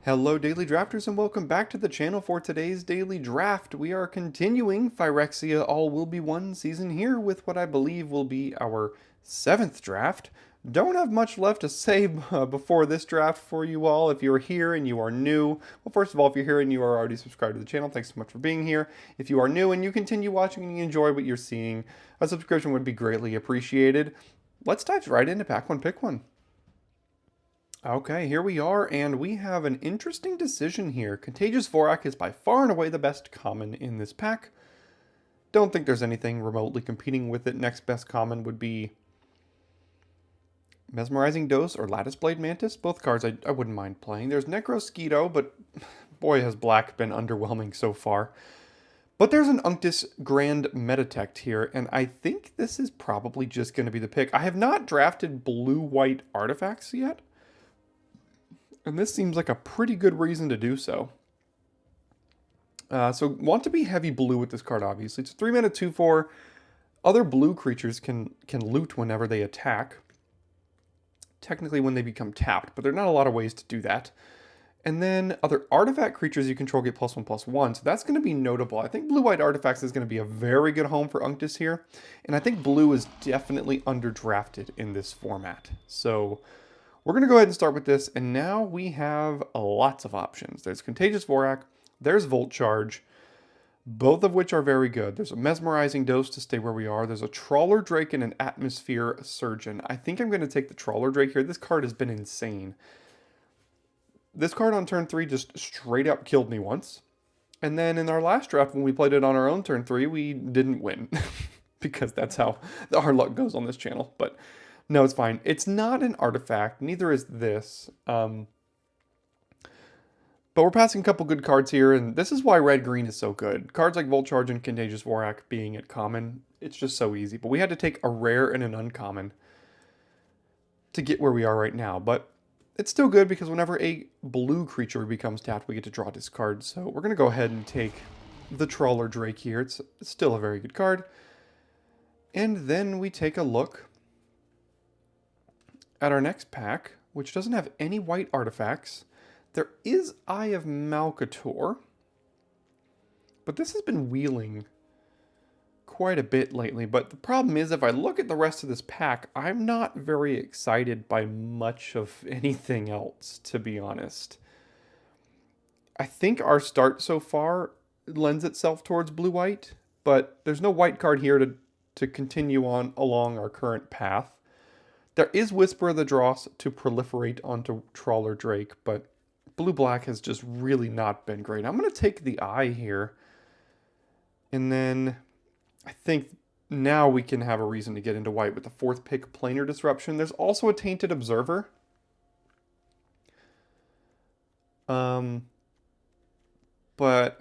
Hello Daily Drafters and welcome back to the channel for today's Daily Draft. We are continuing Phyrexia All Will Be One season here with what I believe will be our 7th draft. Don't have much left to say before this draft for you all. If you're here and you are new, well, first of all, if you're here and you are already subscribed to the channel, thanks so much for being here. If you are new and you continue watching and you enjoy what you're seeing, a subscription would be greatly appreciated. Let's dive right into Pack One, Pick One. Okay, here we are, and we have an interesting decision here. Contagious Vorak is by far and away the best common in this pack. Don't think there's anything remotely competing with it. Next best common would be Mesmerizing Dose or Lattice Blade Mantis. Both cards I wouldn't mind playing. There's Necrosquito, but boy has black been underwhelming so far. But there's an Unctus Grand Metatect here, and I think this is probably just going to be the pick. I have not drafted blue-white artifacts yet. And this seems like a pretty good reason to do so. So want to be heavy blue with this card, obviously. It's a 3-mana 2/4. Other blue creatures can loot whenever they attack. Technically when they become tapped, but there are not a lot of ways to do that. And then other artifact creatures you control get +1/+1, so that's going to be notable. I think blue-white artifacts is going to be a very good home for Unctus here. And I think blue is definitely underdrafted in this format. So we're going to go ahead and start with this, and now we have lots of options. There's Contagious Vorak, there's Volt Charge, both of which are very good. There's a Mesmerizing Dose to stay where we are. There's a Trawler Drake and an Atmosphere Surgeon. I think I'm going to take the Trawler Drake here. This card has been insane. This card on turn 3 just straight up killed me once. And then in our last draft, when we played it on our own turn 3, we didn't win. Because that's how our luck goes on this channel. But no, it's fine. It's not an artifact. Neither is this. But we're passing a couple good cards here, and this is why red-green is so good. Cards like Volt Charge and Contagious Vorak being at common, it's just so easy. But we had to take a rare and an uncommon to get where we are right now. But it's still good because whenever a blue creature becomes tapped, we get to draw this card. So we're going to go ahead and take the Trawler Drake here. It's still a very good card. And then we take a look at our next pack, which doesn't have any white artifacts. There is Eye of Malcator, but this has been wheeling quite a bit lately. But the problem is, if I look at the rest of this pack, I'm not very excited by much of anything else, to be honest. I think our start so far lends itself towards blue-white, but there's no white card here to continue on along our current path. There is Whisper of the Dross to proliferate onto Trawler Drake, but blue-black has just really not been great. I'm going to take the Eye here. And then I think now we can have a reason to get into white with the 4th pick, Planar Disruption. There's also a Tainted Observer. But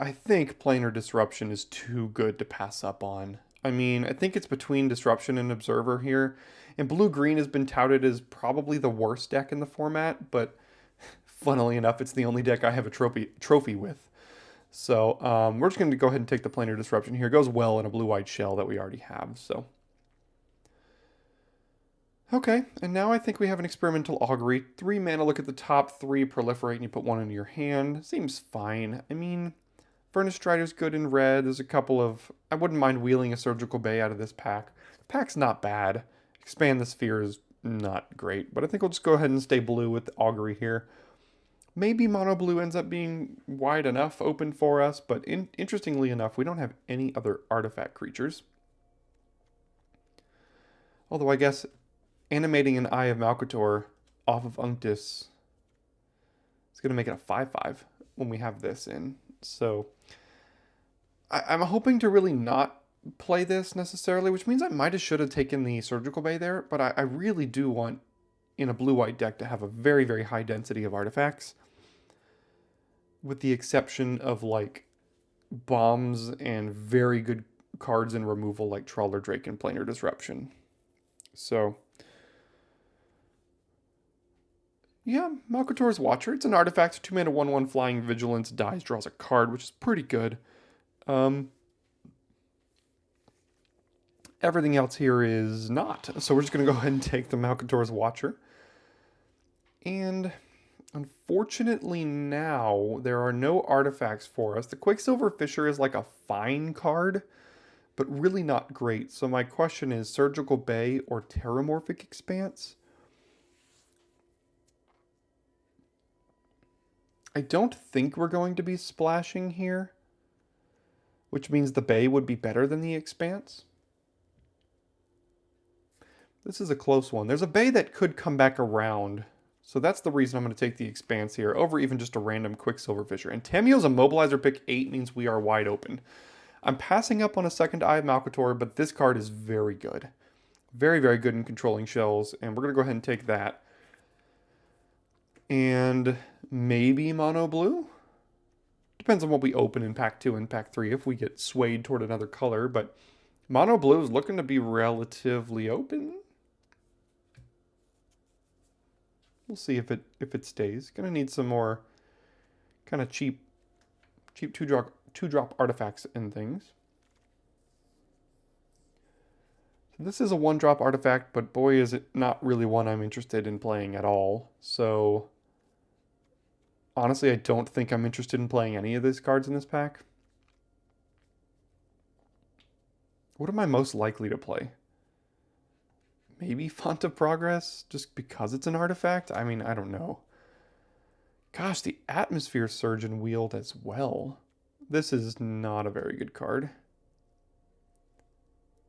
I think Planar Disruption is too good to pass up on. I mean, I think it's between Disruption and Observer here. And blue-green has been touted as probably the worst deck in the format, but funnily enough, it's the only deck I have a trophy with. So we're just going to go ahead and take the Planar Disruption here. It goes well in a blue-white shell that we already have. So okay, and now I think we have an Experimental Augury. 3 mana, look at the top 3, proliferate, and you put 1 into your hand. Seems fine. I mean, Furnace Strider's good in red. There's a couple of... I wouldn't mind wheeling a Surgical Bay out of this pack. The pack's not bad. Expand the Sphere is not great, but I think we'll just go ahead and stay blue with the Augury here. Maybe mono blue ends up being wide enough open for us, but interestingly enough, we don't have any other artifact creatures. Although I guess animating an Eye of Malcator off of Unctus is going to make it a 5/5 when we have this in. So I'm hoping to really not play this necessarily, which means I might have should have taken the Surgical Bay there, but I really do want in a blue-white deck to have a very, very high density of artifacts, with the exception of like bombs and very good cards in removal like Trawler Drake and Planar Disruption. So yeah, Malcator's Watcher. It's an artifact, 2 mana 1/1 flying, vigilance, dies, draws a card, which is pretty good. Everything else here is not. So we're just going to go ahead and take the Malcator's Watcher. And Unfortunately now, there are no artifacts for us. The Quicksilver Fisher is like a fine card, but really not great. So my question is Surgical Bay or Terramorphic Expanse? I don't think we're going to be splashing here, which means the Bay would be better than the Expanse. This is a close one. There's a Bay that could come back around. So that's the reason I'm going to take the Expanse here over even just a random Quicksilver Fisher. And Tamiyo's Immobilizer pick 8 means we are wide open. I'm passing up on a second Eye of Malcator, but this card is very good. Very, very good in controlling shells. And we're going to go ahead and take that. And maybe Mono Blue? Depends on what we open in Pack 2 and Pack 3 if we get swayed toward another color. But Mono Blue is looking to be relatively open. We'll see if it stays. Gonna need some more kind of cheap two-drop artifacts and things. So this is a one-drop artifact, but boy is it not really one I'm interested in playing at all. So honestly, I don't think I'm interested in playing any of these cards in this pack. What am I most likely to play? Maybe Font of Progress, just because it's an artifact? I mean, I don't know. Gosh, the Atmosphere Surgeon wheeled as well. This is not a very good card.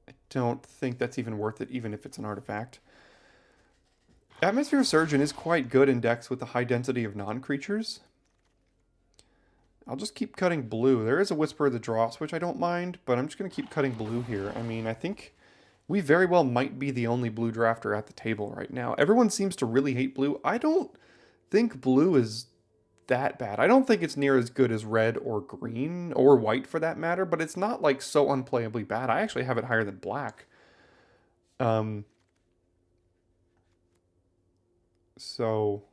I don't think that's even worth it, even if it's an artifact. Atmosphere Surgeon is quite good in decks with a high density of non-creatures. I'll just keep cutting blue. There is a Whisper of the Dross, which I don't mind, but I'm just going to keep cutting blue here. I mean, I think we very well might be the only blue drafter at the table right now. Everyone seems to really hate blue. I don't think blue is that bad. I don't think it's near as good as red or green, or white for that matter, but it's not like so unplayably bad. I actually have it higher than black. So,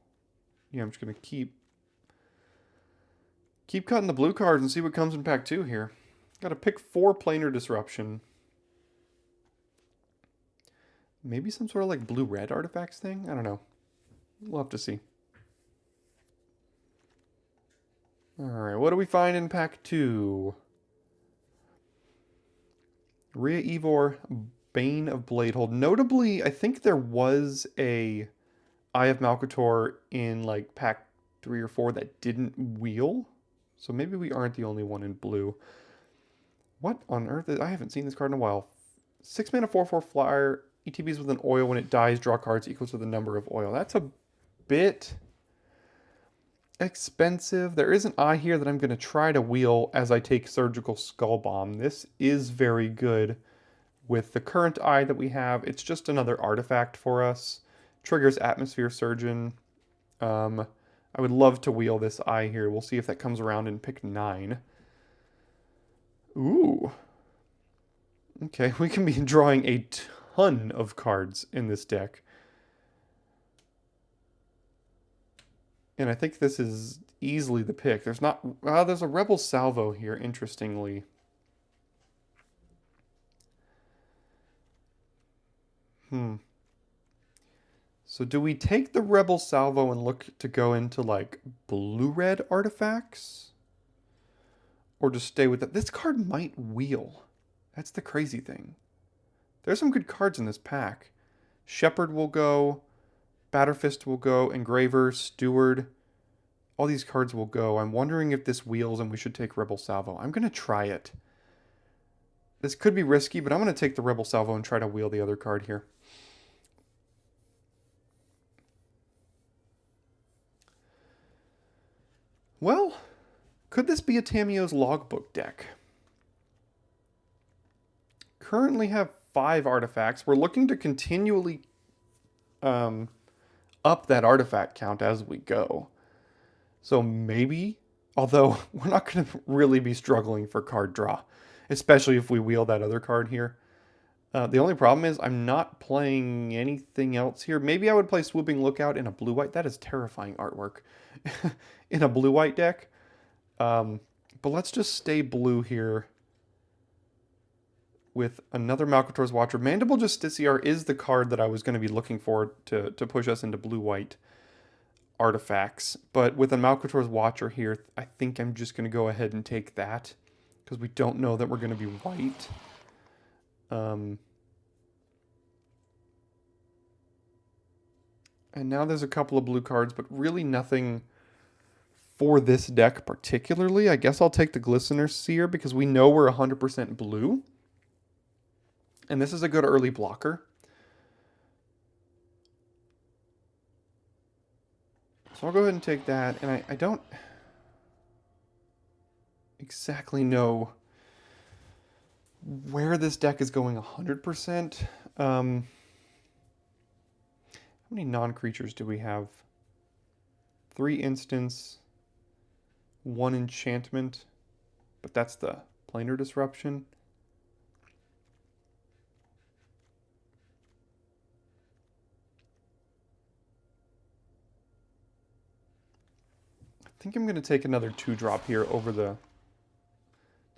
yeah, I'm just going to keep cutting the blue cards and see what comes in pack 2 here. Got to pick 4 Planar Disruption. Maybe some sort of like blue-red artifacts thing? I don't know. We'll have to see. Alright, what do we find in pack 2? Rhea Evor, Bane of Bladehold. Notably, I think there was a Eye of Malcator in like pack 3 or 4 that didn't wheel. So maybe we aren't the only one in blue. What on earth? I haven't seen this card in a while. 6 mana 4/4 flyer. ETBs with an oil. When it dies, draw cards equal to the number of oil. That's a bit expensive. There is an eye here that I'm going to try to wheel as I take Surgical Skull Bomb. This is very good with the current eye that we have. It's just another artifact for us. Triggers Atmosphere Surgeon. I would love to wheel this eye here. We'll see if that comes around in pick 9. Ooh. Okay, we can be drawing a ton of cards in this deck. And I think this is easily the pick. There's not... there's a Rebel Salvo here, interestingly. So do we take the Rebel Salvo and look to go into, like, blue-red artifacts? Or just stay with it? This card might wheel. That's the crazy thing. There's some good cards in this pack. Shepherd will go. Batterfist will go. Engraver, Steward. All these cards will go. I'm wondering if this wheels and we should take Rebel Salvo. I'm going to try it. This could be risky, but I'm going to take the Rebel Salvo and try to wheel the other card here. Well, could this be a Tamiyo's Logbook deck? Currently have 5 artifacts. We're looking to continually up that artifact count as we go. So maybe, although we're not going to really be struggling for card draw, especially if we wheel that other card here. The only problem is I'm not playing anything else here. Maybe I would play Swooping Lookout in a blue-white. That is terrifying artwork. In a blue-white deck. But let's just stay blue here with another Malcator's Watcher. Mandible Justiciar is the card that I was going to be looking for to push us into blue-white. artifacts, but with a Malcator's Watcher here, I think I'm just going to go ahead and take that because we don't know that we're going to be white. And now there's a couple of blue cards, but really nothing for this deck particularly. I guess I'll take the Glistener Seer because we know we're 100% blue. And this is a good early blocker. So I'll go ahead and take that. And I don't exactly know where this deck is going 100%. How many non-creatures do we have? 3 instants, 1 enchantment, but that's the Planar Disruption. I think I'm going to take another 2-drop here over the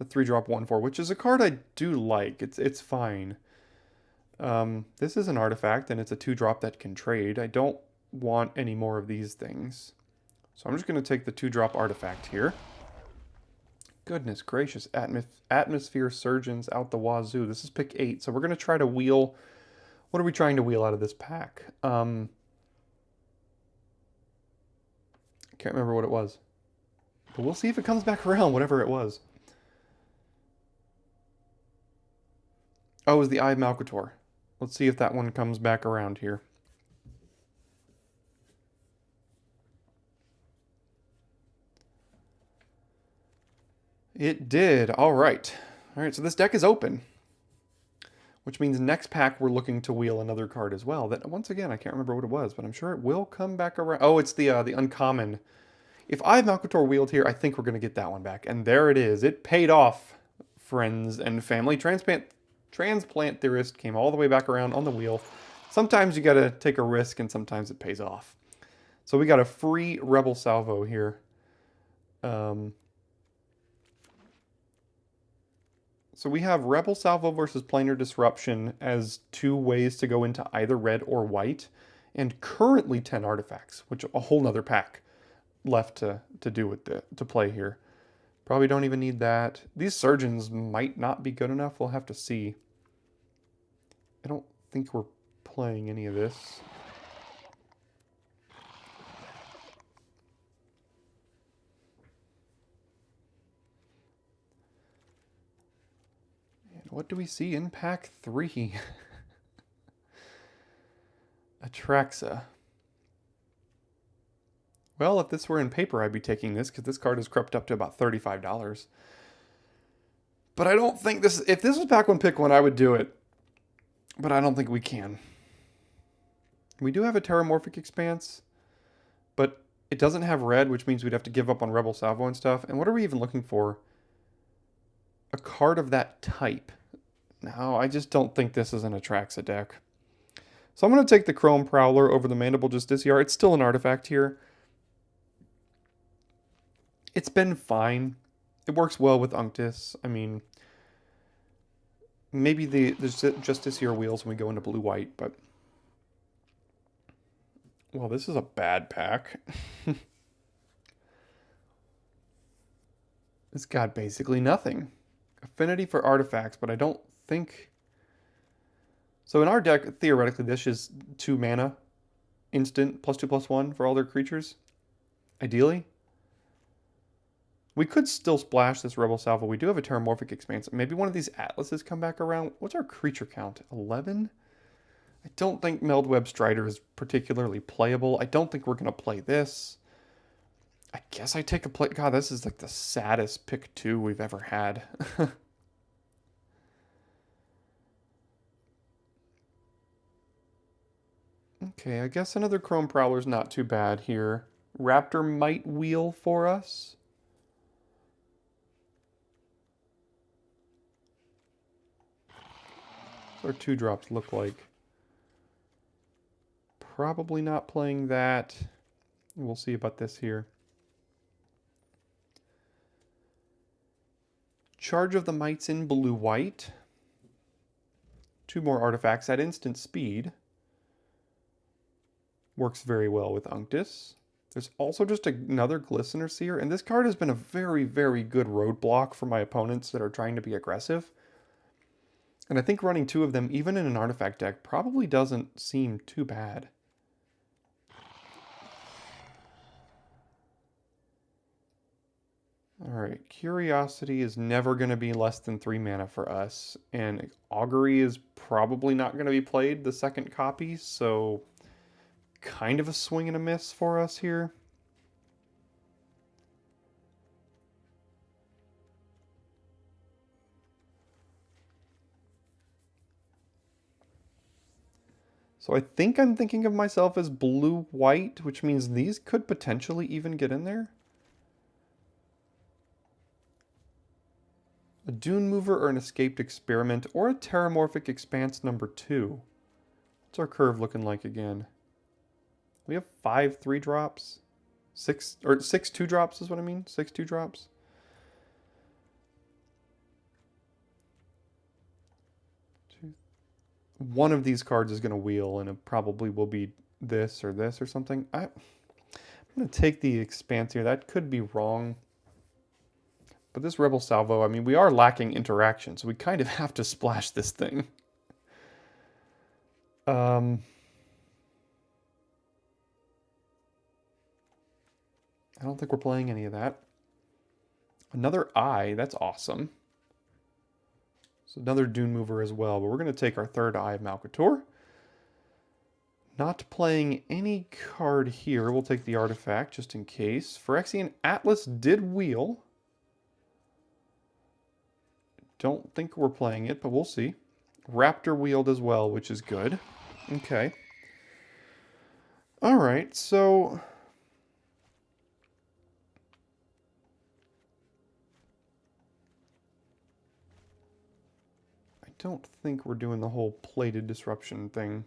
3-drop 1/4, which is a card I do like. It's fine. This is an artifact, and it's a 2-drop that can trade. I don't want any more of these things. So I'm just going to take the 2-drop artifact here. Goodness gracious, Atmosphere Surgeons out the wazoo. This is pick 8, so we're going to try to wheel... What are we trying to wheel out of this pack? I can't remember what it was. But we'll see if it comes back around, whatever it was. Oh, it was the Eye of Malcator. Let's see if that one comes back around here. It did. All right. All right, so this deck is open. Which means next pack we're looking to wheel another card as well. That, once again, I can't remember what it was, but I'm sure it will come back around. Oh, it's the uncommon. If I have Malcator wheeled here, I think we're going to get that one back. And there it is. It paid off, friends and family. Transplant Theorist came all the way back around on the wheel. Sometimes you got to take a risk, and sometimes it pays off. So we got a free Rebel Salvo here. So we have Rebel Salvo versus Planar Disruption as 2 ways to go into either red or white. And currently 10 artifacts, which a whole nother pack left to do with to play here. Probably don't even need that. These Surgeons might not be good enough. We'll have to see. I don't think we're playing any of this. And what do we see in pack 3? Atraxa. Well, if this were in paper, I'd be taking this because this card has crept up to about $35. But I don't think this... If this was pack 1, pick 1, I would do it. But I don't think we can. We do have a Terramorphic Expanse, but it doesn't have red, which means we'd have to give up on Rebel Salvo and stuff. And what are we even looking for? A card of that type. No, I just don't think this is an Atraxa deck. So I'm going to take the Chrome Prowler over the Mandible Justiciar. It's still an artifact here. It's been fine. It works well with Unctus. I mean... Maybe the Justiciar wheels when we go into blue-white, but... Well, this is a bad pack. It's got basically nothing. Affinity for artifacts, but I don't think... So in our deck, theoretically, this is 2 mana. Instant, +2/+1 for all their creatures. Ideally. We could still splash this Rebel Salvo. We do have a Terramorphic Expanse. Maybe one of these Atlases come back around. What's our creature count? 11? I don't think Meldweb Strider is particularly playable. I don't think we're going to play this. I guess I take a play... God, this is like the saddest pick 2 we've ever had. Okay, I guess another Chrome Prowler's not too bad here. Raptor might wheel for us. Our 2-drops look like. Probably not playing that. We'll see about this here. Charge of the Mites in blue-white. 2 more artifacts at instant speed. Works very well with Unctus. There's also just another Glistener Seer, and this card has been a very, very good roadblock for my opponents that are trying to be aggressive. And I think running 2 of them, even in an artifact deck, probably doesn't seem too bad. Alright, Curiosity is never going to be less than 3 mana for us, and Augury is probably not going to be played the second copy, so kind of a swing and a miss for us here. So I think I'm thinking of myself as blue-white, which means these could potentially even get in there. A Dune Mover or an Escaped Experiment or a Terramorphic Expanse number 2. What's our curve looking like again? We have 5 3-drops. 6 2-drops is what I mean. 6 2-drops. One of these cards is going to wheel, and it probably will be this or something. I'm going to take the Expanse here. That could be wrong. But this Rebel Salvo, I mean, we are lacking interaction, so we kind of have to splash this thing. I don't think we're playing any of that. Another Eye, that's awesome. So another Dune Mover as well, but we're going to take our third Eye of Malcator. Not playing any card here. We'll take the artifact just in case. Phyrexian Atlas did wheel. Don't think we're playing it, but we'll see. Raptor wheeled as well, which is good. Okay. Alright, so I don't think we're doing the whole plated disruption thing.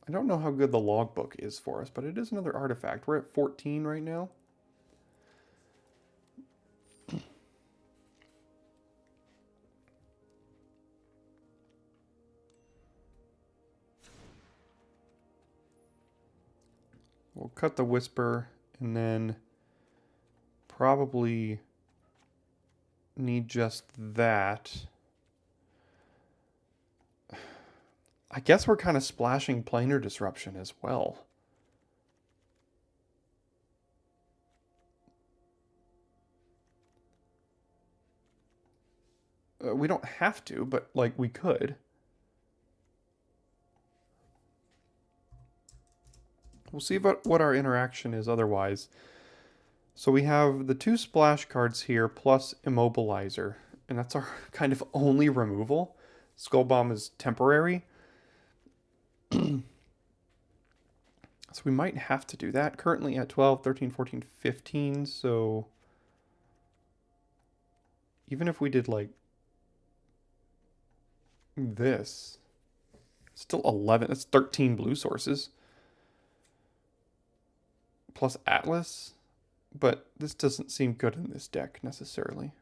I don't know how good the logbook is for us, but it is another artifact. We're at 14 right now. We'll cut the Whisper and then probably need just that. I guess we're kind of splashing Planar Disruption as well. We don't have to, but like we could. We'll see about what our interaction is otherwise. So we have the 2 splash cards here plus Immobilizer, and that's our kind of only removal. Skull Bomb is temporary. So we might have to do that. Currently at 12, 13, 14, 15, so even if we did like this, still 11, that's 13 blue sources. Plus Atlas, but this doesn't seem good in this deck necessarily.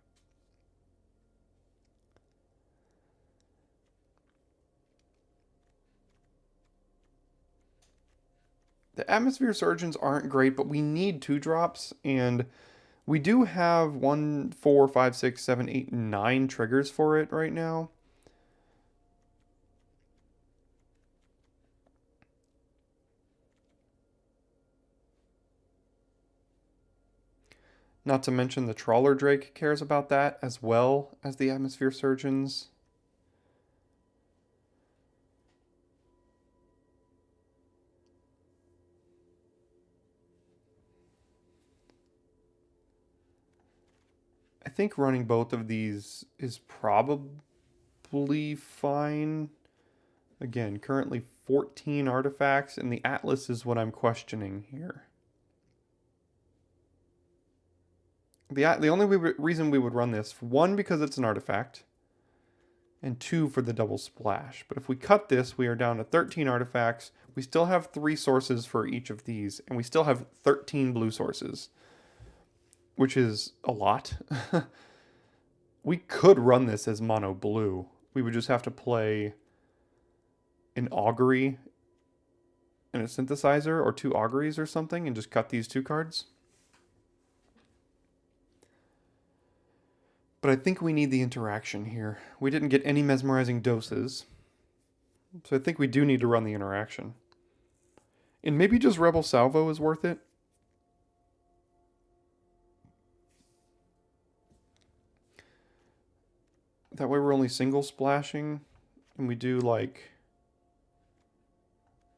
The Atmosphere Surgeons aren't great, but we need 2-drops, and we do have 1, 4, 5, 6, 7, 8, 9 triggers for it right now. Not to mention the Trawler Drake cares about that as well as the Atmosphere Surgeons. I think running both of these is probably fine. Again, currently 14 artifacts, and the Atlas is what I'm questioning here. The only reason we would run this, 1, because it's an artifact, and 2, for the double splash. But if we cut this, we are down to 13 artifacts. We still have 3 sources for each of these, and we still have 13 blue sources. which is a lot. We could run this as mono blue. We would just have to play an augury and a synthesizer, or 2 auguries or something, and just cut these 2 cards. But I think we need the interaction here. We didn't get any mesmerizing doses, so I think we do need to run the interaction. And maybe just Rebel Salvo is worth it. That way we're only single splashing, and we do like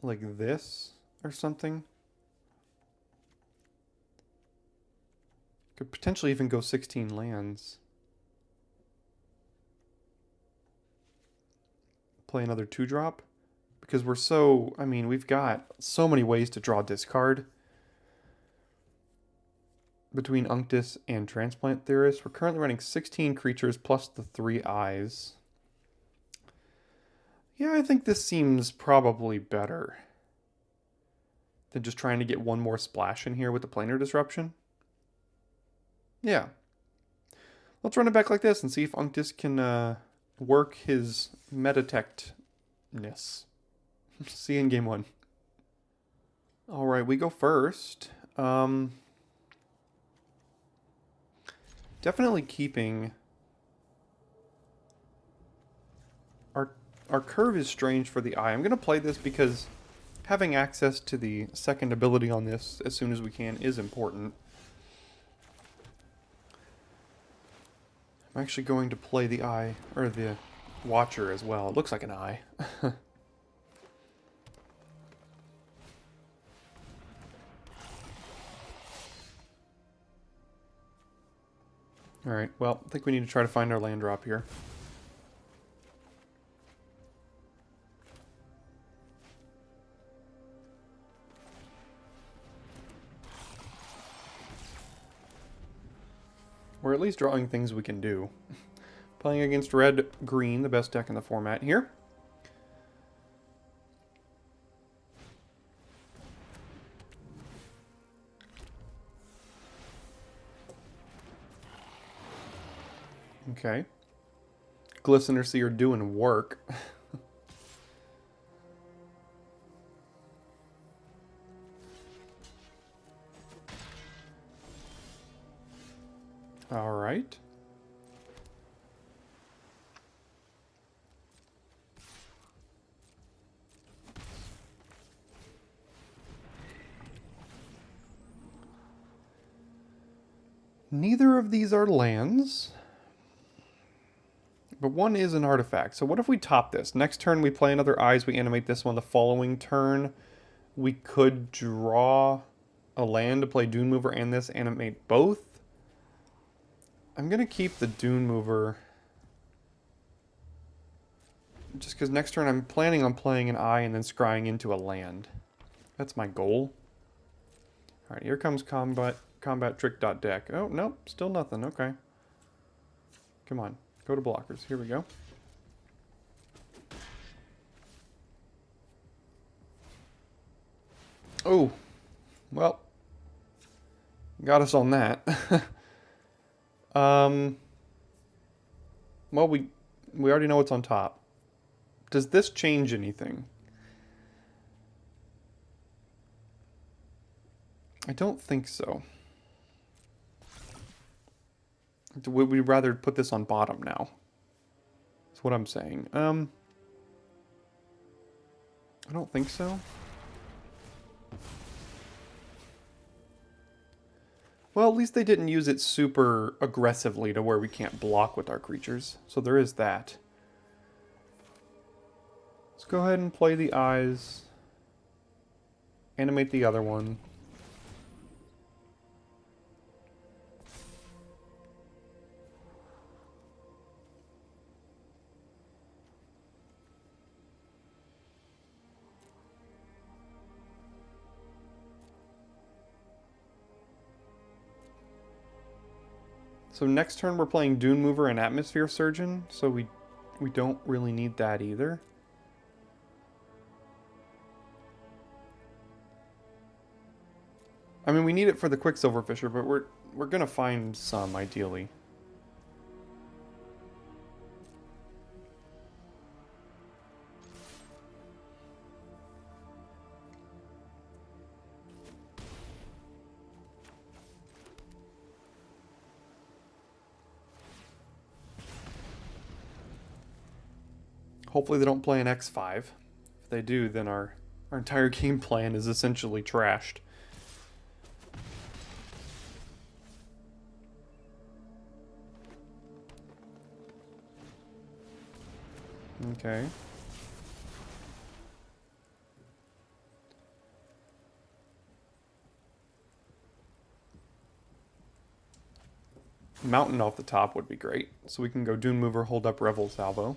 this or something. Could potentially even go 16 lands. Play another 2-drop. Because we're so, I mean, we've got so many ways to draw discard. Between Unctus and Transplant Theorist, we're currently running 16 creatures plus the 3 eyes. Yeah, I think this seems probably better than just trying to get one more splash in here with the Planar Disruption. Yeah. Let's run it back like this and see if Unctus can work his Metatect-ness. See you in game 1. Alright, we go first. Definitely keeping... Our curve is strange for the eye. I'm going to play this because having access to the second ability on this as soon as we can is important. I'm actually going to play the eye, or the Watcher as well. It looks like an eye. Alright, well, I think we need to try to find our land drop here. Or at least drawing things we can do. Playing against red-green, the best deck in the format here. Okay. Glistener Seer doing work. All right. Neither of these are lands. But one is an artifact. So what if we top this? Next turn we play another Eyes, we animate this one. The following turn we could draw a land to play Dune Mover and this, animate both. I'm going to keep the Dune Mover. Just because next turn I'm planning on playing an Eye and then scrying into a land. That's my goal. Alright, here comes combat trick.deck. Oh, nope, still nothing. Okay. Come on. Go to blockers. Here we go. Oh, well, got us on that. Well, we already know what's on top. Does this change anything? I don't think so. Would we rather put this on bottom now? That's what I'm saying. I don't think so. Well, at least they didn't use it super aggressively to where we can't block with our creatures. So there is that. Let's go ahead and play the Eyes. Animate the other one. So next turn we're playing Dune Mover and Atmosphere Surgeon, so we don't really need that either. I mean, we need it for the Quicksilver Fisher, but we're gonna find some, ideally. Hopefully they don't play an X5. If they do, then our entire game plan is essentially trashed. Okay. Mountain off the top would be great. So we can go Dune Mover, hold up Revel Salvo.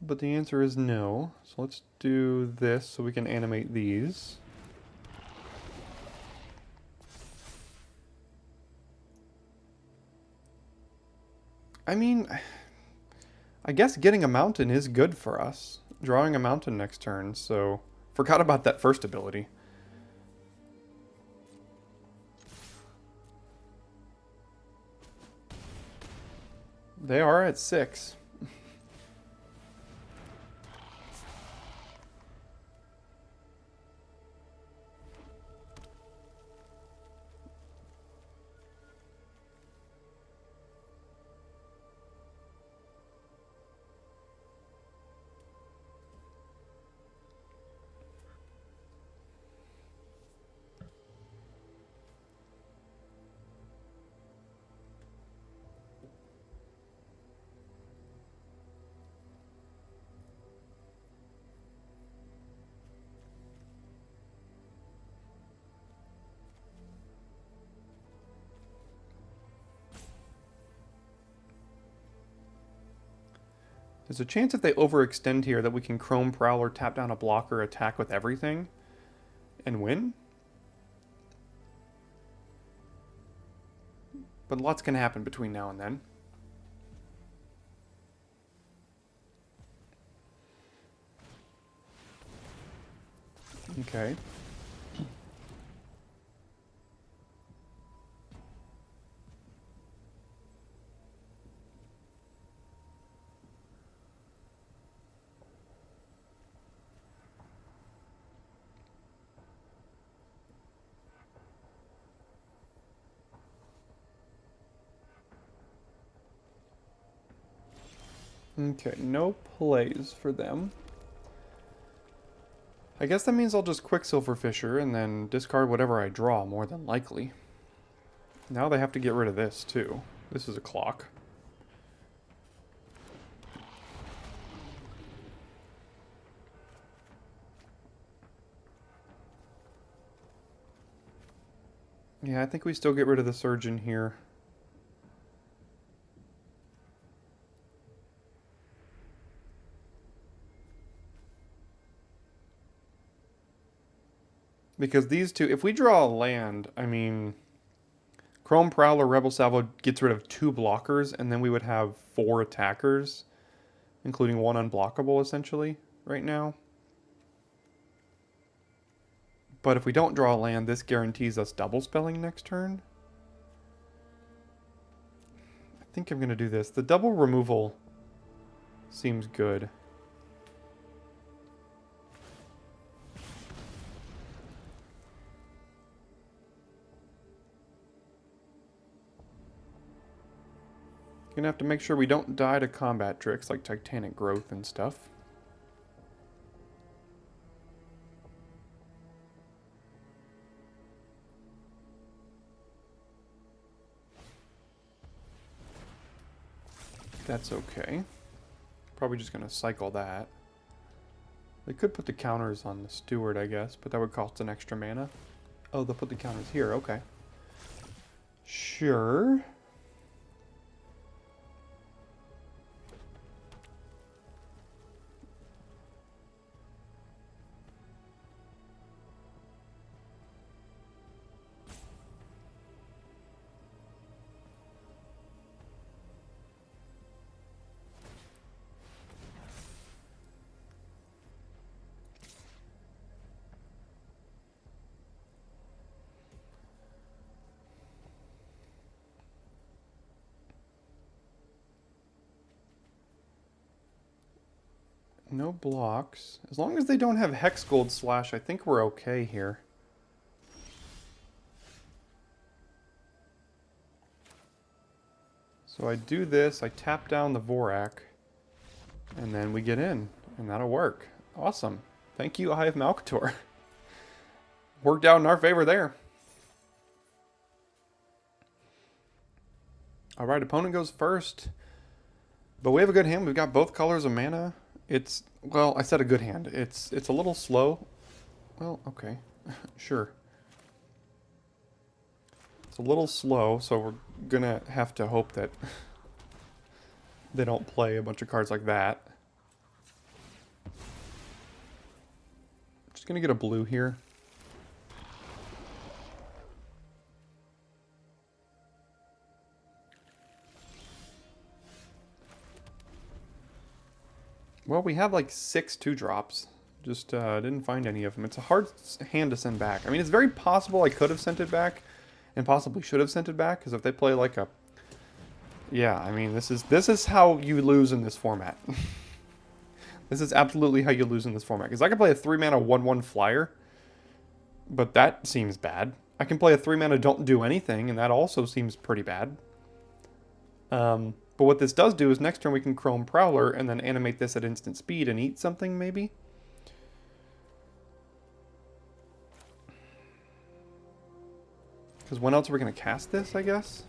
But the answer is no. So let's do this so we can animate these. I mean, I guess getting a mountain is good for us. Drawing a mountain next turn, so... Forgot about that first ability. They are at 6. There's a chance if they overextend here that we can Chrome Prowler, tap down a blocker, attack with everything, and win. But lots can happen between now and then. Okay. Okay, no plays for them. I guess that means I'll just Quicksilver Fisher and then discard whatever I draw, more than likely. Now they have to get rid of this, too. This is a clock. Yeah, I think we still get rid of the Surgeon here. Because these two, if we draw a land, I mean, Chrome Prowler, Rebel Salvo gets rid of 2 blockers, and then we would have 4 attackers, including 1 unblockable, essentially, right now. But if we don't draw a land, this guarantees us double spelling next turn. I think I'm going to do this. The double removal seems good. Gonna have to make sure we don't die to combat tricks like Titanic Growth and stuff. That's okay. Probably just gonna cycle that. They could put the counters on the Steward, I guess, but that would cost an extra mana. Oh, they'll put the counters here, okay. Sure. No blocks. As long as they don't have Hex Gold Slash, I think we're okay here. So I do this, I tap down the Vorak, and then we get in, and that'll work. Awesome. Thank you, Eye of Malcator. Worked out in our favor there. Alright, opponent goes first. But we have a good hand. We've got both colors of mana. It's, well, I said a good hand. It's a little slow. Well, okay. Sure. It's a little slow, so we're gonna have to hope that they don't play a bunch of cards like that. Just gonna get a blue here. Well, we have like 6 2-drops. Just didn't find any of them. It's a hard hand to send back. I mean, it's very possible I could have sent it back, and possibly should have sent it back, because if they play like a... Yeah, I mean, this is how you lose in this format. This is absolutely how you lose in this format. Because I can play a 3-mana 1/1 flyer, but that seems bad. I can play a 3-mana don't do anything, and that also seems pretty bad. But what this does do is next turn we can Chrome Prowler and then animate this at instant speed and eat something, maybe? Because when else are we going to cast this, I guess?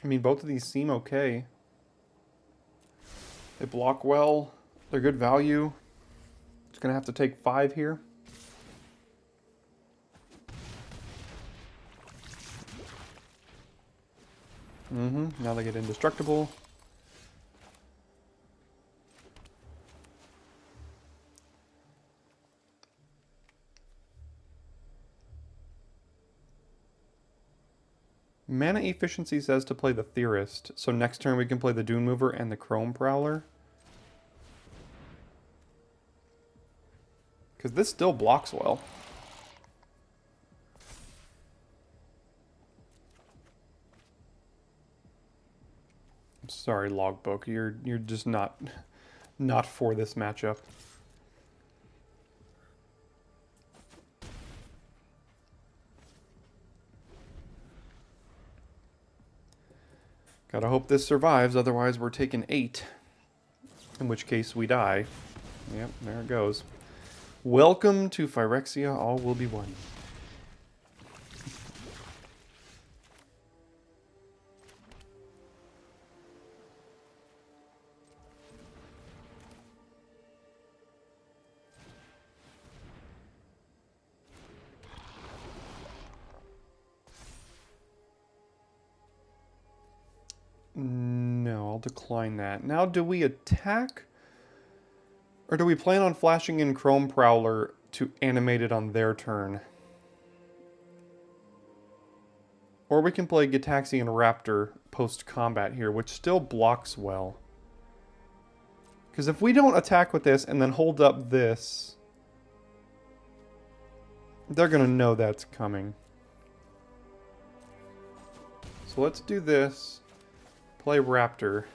I mean, both of these seem okay. They block well. They're good value. Just going to have to take 5 here. Now they get indestructible. Mana efficiency says to play the Theorist, so next turn we can play the Dune Mover and the Chrome Prowler. Because this still blocks well. I'm sorry, Logbook. You're just not for this matchup. Gotta hope this survives, otherwise we're taking 8. In which case we die. Yep, there it goes. Welcome to Phyrexia, all will be one. No, I'll decline that. Now, do we attack? Or do we plan on flashing in Chrome Prowler to animate it on their turn? Or we can play Gitaxian Raptor post-combat here, which still blocks well. Because if we don't attack with this and then hold up this, they're going to know that's coming. So let's do this. Play Raptor.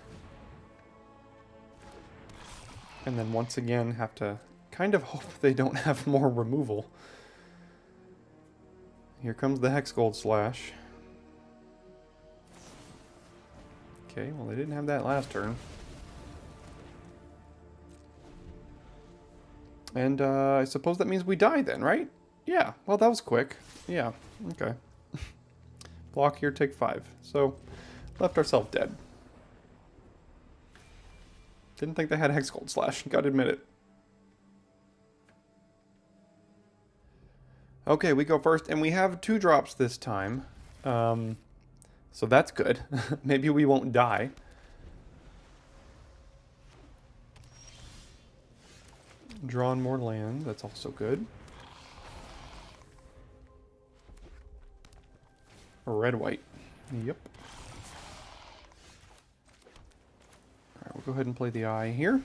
And then once again have to kind of hope they don't have more removal. Here comes the Hex Gold Slash. Okay, well they didn't have that last turn. And I suppose that means we die then, right? Yeah, well that was quick. Yeah, okay. Block here, take 5. So, left ourselves dead. Didn't think they had Hex Gold Slash, gotta admit it. Okay, we go first, and we have 2 drops this time. So that's good. Maybe we won't die. Drawn more land, that's also good. Red-white. Yep. Alright, we'll go ahead and play the eye here.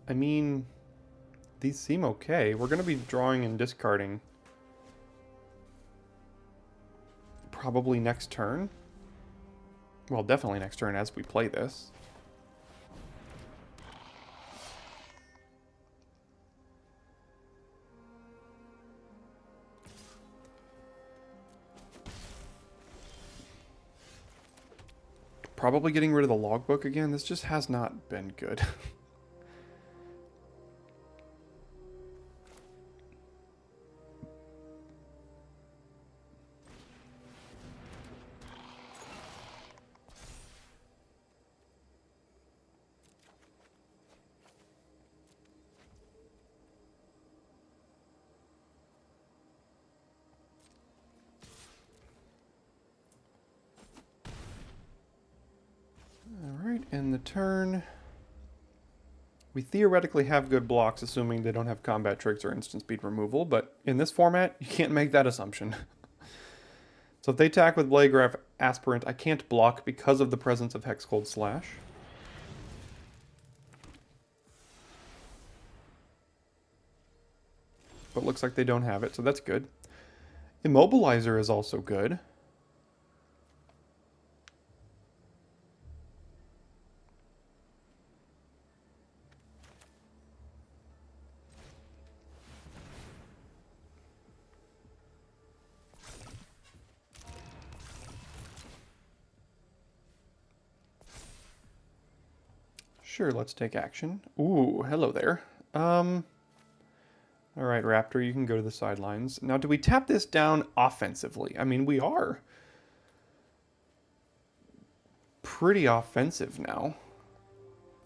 I mean, these seem okay. We're going to be drawing and discarding probably next turn. Well, definitely next turn as we play this. Probably getting rid of the logbook again. This just has not been good. Alright, end the turn. We theoretically have good blocks, assuming they don't have combat tricks or instant speed removal, but in this format, you can't make that assumption. So if they attack with Bladegraph Aspirant, I can't block because of the presence of Hexcold Slash. But looks like they don't have it, so that's good. Immobilizer is also good. Sure, let's take action. Ooh, hello there. Alright, Raptor, you can go to the sidelines. Now, do we tap this down offensively? I mean, we are pretty offensive now.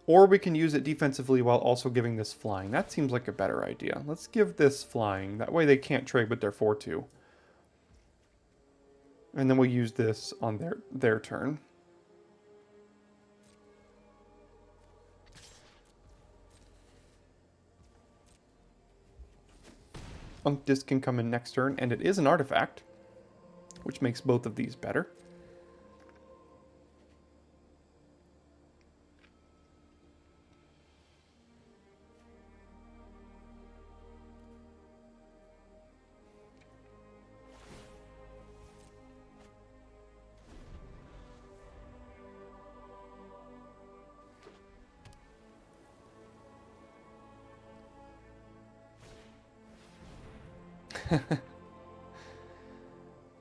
Or we can use it defensively while also giving this flying. That seems like a better idea. Let's give this flying. That way they can't trade with their 4-2. And then we'll use this on their turn. Unctus can come in next turn, and it is an artifact, which makes both of these better.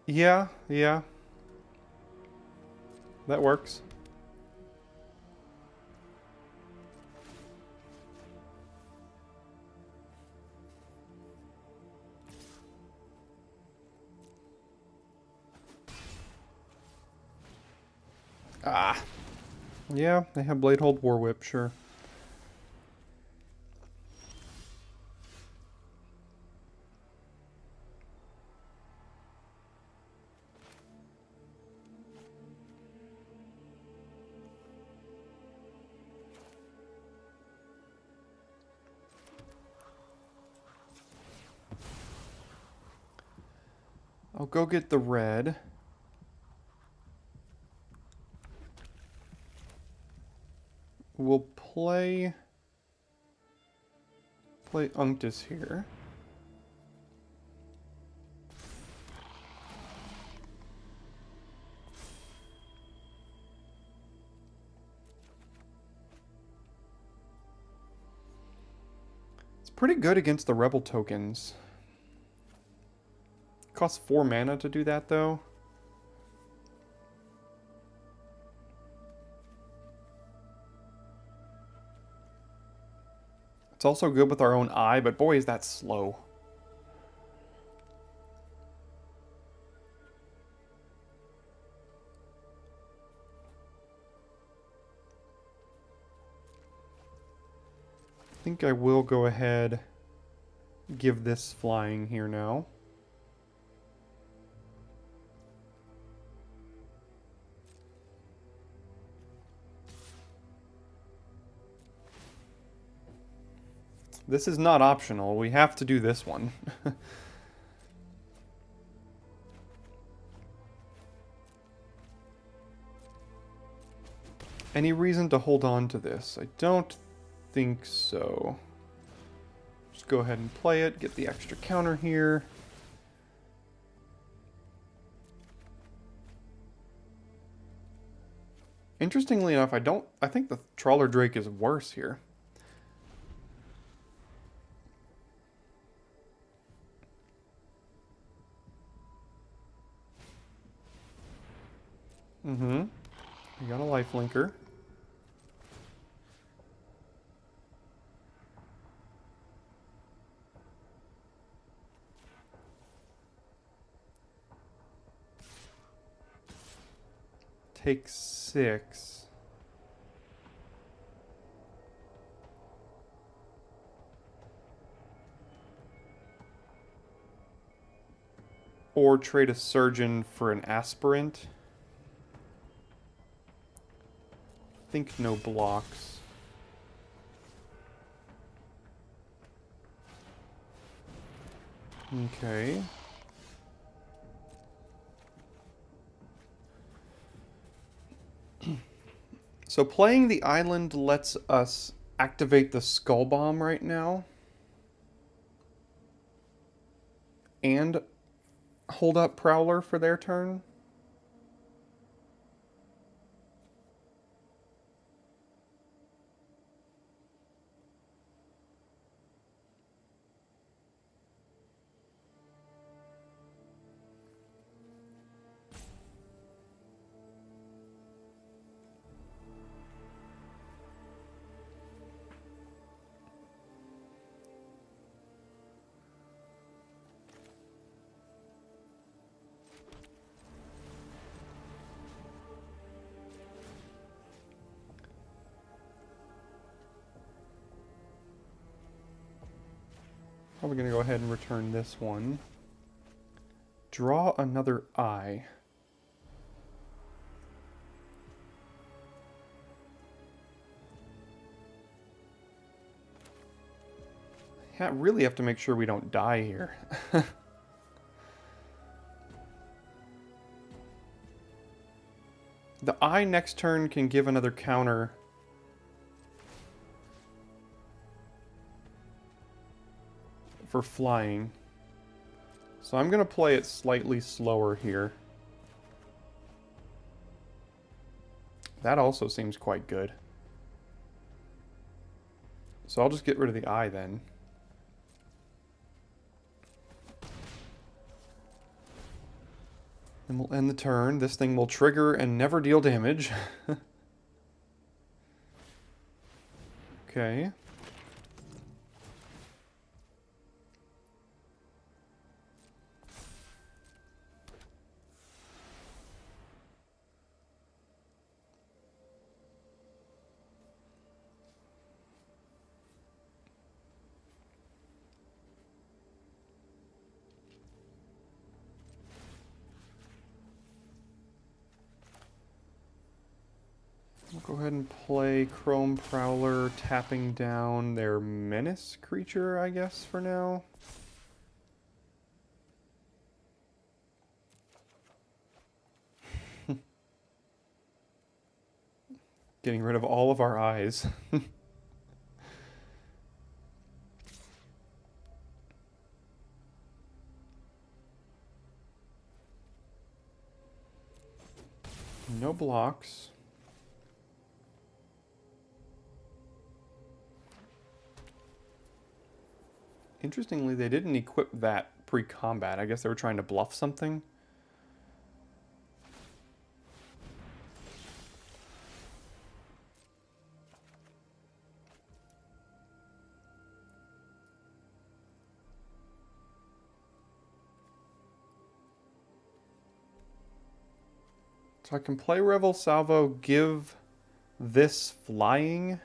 Yeah. That works. Ah. Yeah, they have Bladehold War Whip, sure. I'll go get the red. We'll play Unctus here. It's pretty good against the Rebel tokens. Costs 4 mana to do that, though. It's also good with our own eye, but boy, is that slow. I think I will go ahead, give this flying here now. This is not optional. We have to do this one. Any reason to hold on to this? I don't think so. Just go ahead and play it, get the extra counter here. Interestingly enough, I think the Trawler Drake is worse here. Mm-hmm. We got a lifelinker. Take 6. Or trade a surgeon for an aspirant. Think no blocks. Okay. So playing the island lets us activate the Skull Bomb right now. And hold up Prowler for their turn. Probably going to go ahead and return this one. Draw another eye. Yeah, really have to make sure we don't die here. The eye next turn can give another counter. For flying. So I'm going to play it slightly slower here. That also seems quite good. So I'll just get rid of the eye then. And we'll end the turn. This thing will trigger and never deal damage. Okay. Go ahead and play Chrome Prowler, tapping down their menace creature, I guess, for now. Getting rid of all of our eyes. No blocks. Interestingly, they didn't equip that pre-combat. I guess they were trying to bluff something. So I can play Revel Salvo, give this flying.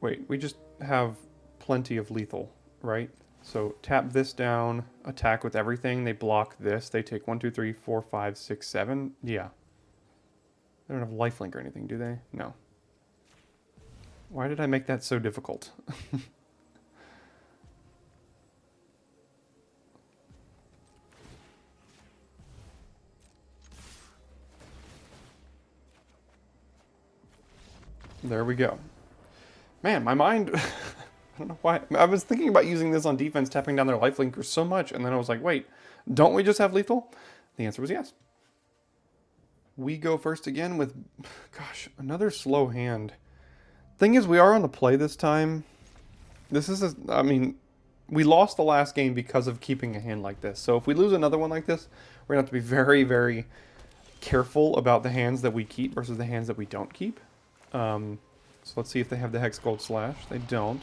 Wait, we just have plenty of lethal, right? So tap this down, attack with everything. They block this. They take 1, 2, 3, 4, 5, 6, 7. Yeah. They don't have lifelink or anything, do they? No. Why did I make that so difficult? There we go. Man, my mind... I don't know why. I was thinking about using this on defense, tapping down their lifelinkers so much, and then I was like, wait, don't we just have lethal? The answer was yes. We go first again with, gosh, another slow hand. Thing is, we are on the play this time. This is, I mean, we lost the last game because of keeping a hand like this. So if we lose another one like this, we're going to have to be very, very careful about the hands that we keep versus the hands that we don't keep. So let's see if they have the Hex Gold Slash. They don't.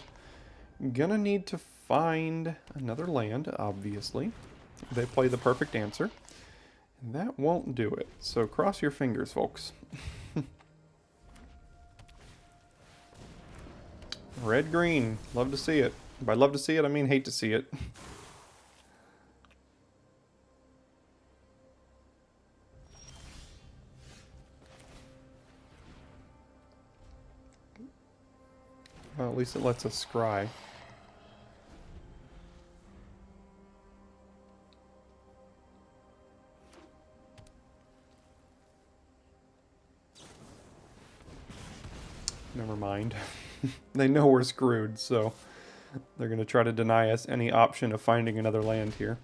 I'm gonna need to find another land, obviously. They play the perfect answer. And that won't do it. So cross your fingers, folks. Red-green. Love to see it. By love to see it, I mean hate to see it. Well, at least it lets us scry. Never mind. They know we're screwed, so they're going to try to deny us any option of finding another land here.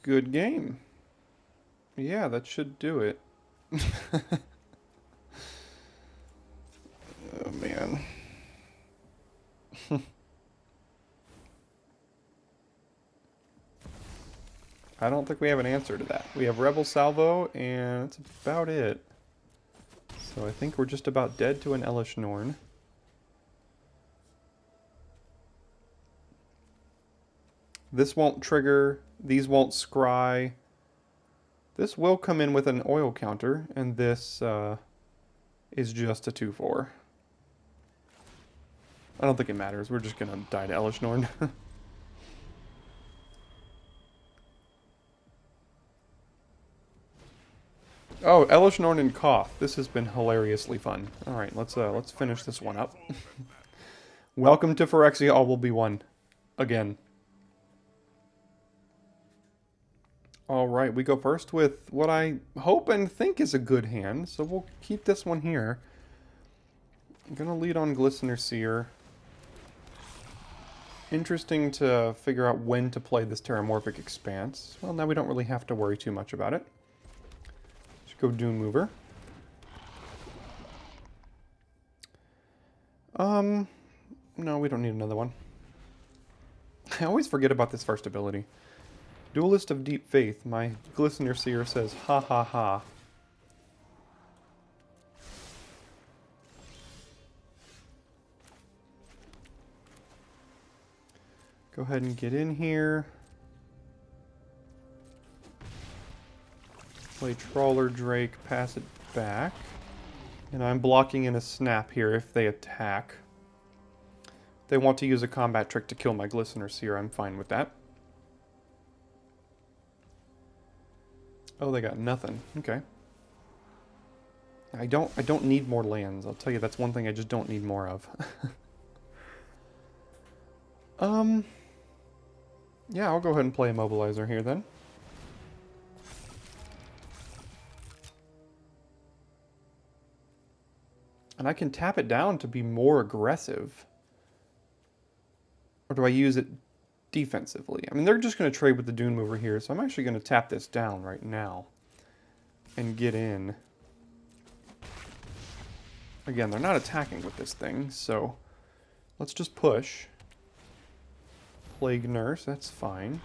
Good game. Yeah, that should do it. Oh, man. I don't think we have an answer to that. We have Rebel Salvo, and that's about it. So I think we're just about dead to an Elish Norn. This won't trigger. These won't scry. This will come in with an oil counter, and this is just a 2/4. I don't think it matters. We're just going to die to Elish Norn. Oh, Elish Norn and Koth. This has been hilariously fun. All right, let's finish this one up. Welcome to Phyrexia. All will be one. Again. All right, we go first with what I hope and think is a good hand, so we'll keep this one here. I'm going to lead on Glistener Seer. Interesting to figure out when to play this Terramorphic Expanse. Well, now we don't really have to worry too much about it. Let's go Dune Mover. No, we don't need another one. I always forget about this first ability. Duelist of Deep Faith. My Glistener Seer says, ha ha ha. Go ahead and get in here. Play Trawler Drake, pass it back. And I'm blocking in a snap here if they attack. If they want to use a combat trick to kill my Glistener Seer, I'm fine with that. Oh, they got nothing. Okay. I don't need more lands. I'll tell you, that's one thing I just don't need more of. Yeah, I'll go ahead and play Immobilizer here then. And I can tap it down to be more aggressive. Or do I use it defensively? I mean, they're just going to trade with the Dune Mover here, so I'm actually going to tap this down right now and get in. Again, they're not attacking with this thing, so let's just push. Plague Nurse, that's fine.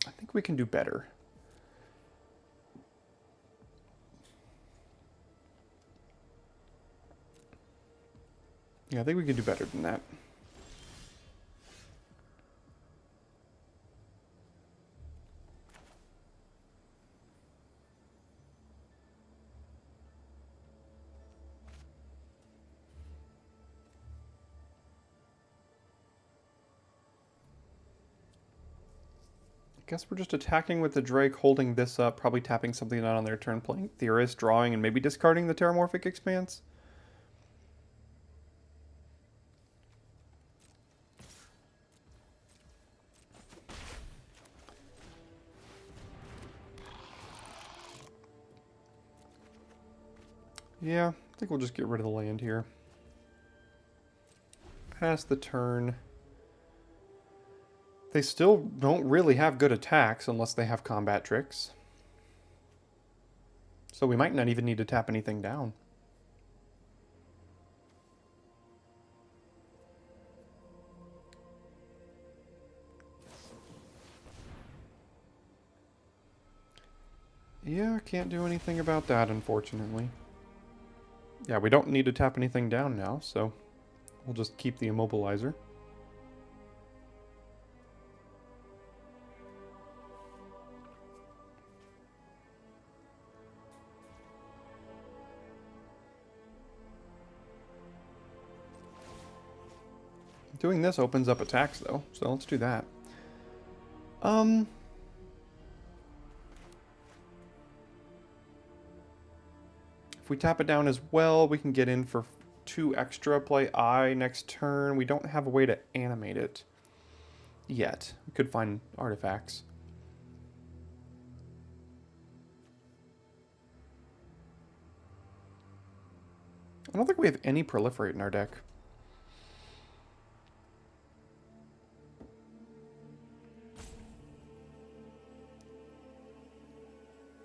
I think we can do better. Yeah, I think we can do better than that. I guess we're just attacking with the Drake, holding this up, probably tapping something out on their turn, playing Theorist, drawing, and maybe discarding the Terramorphic Expanse. Yeah, I think we'll just get rid of the land here. Pass the turn. They still don't really have good attacks unless they have combat tricks. So we might not even need to tap anything down. Yeah, can't do anything about that, unfortunately. Yeah, we don't need to tap anything down now, so we'll just keep the immobilizer. Doing this opens up attacks, though, so let's do that. If we tap it down as well, we can get in for 2 extra, play Eye next turn. We don't have a way to animate it yet. We could find artifacts. I don't think we have any Proliferate in our deck.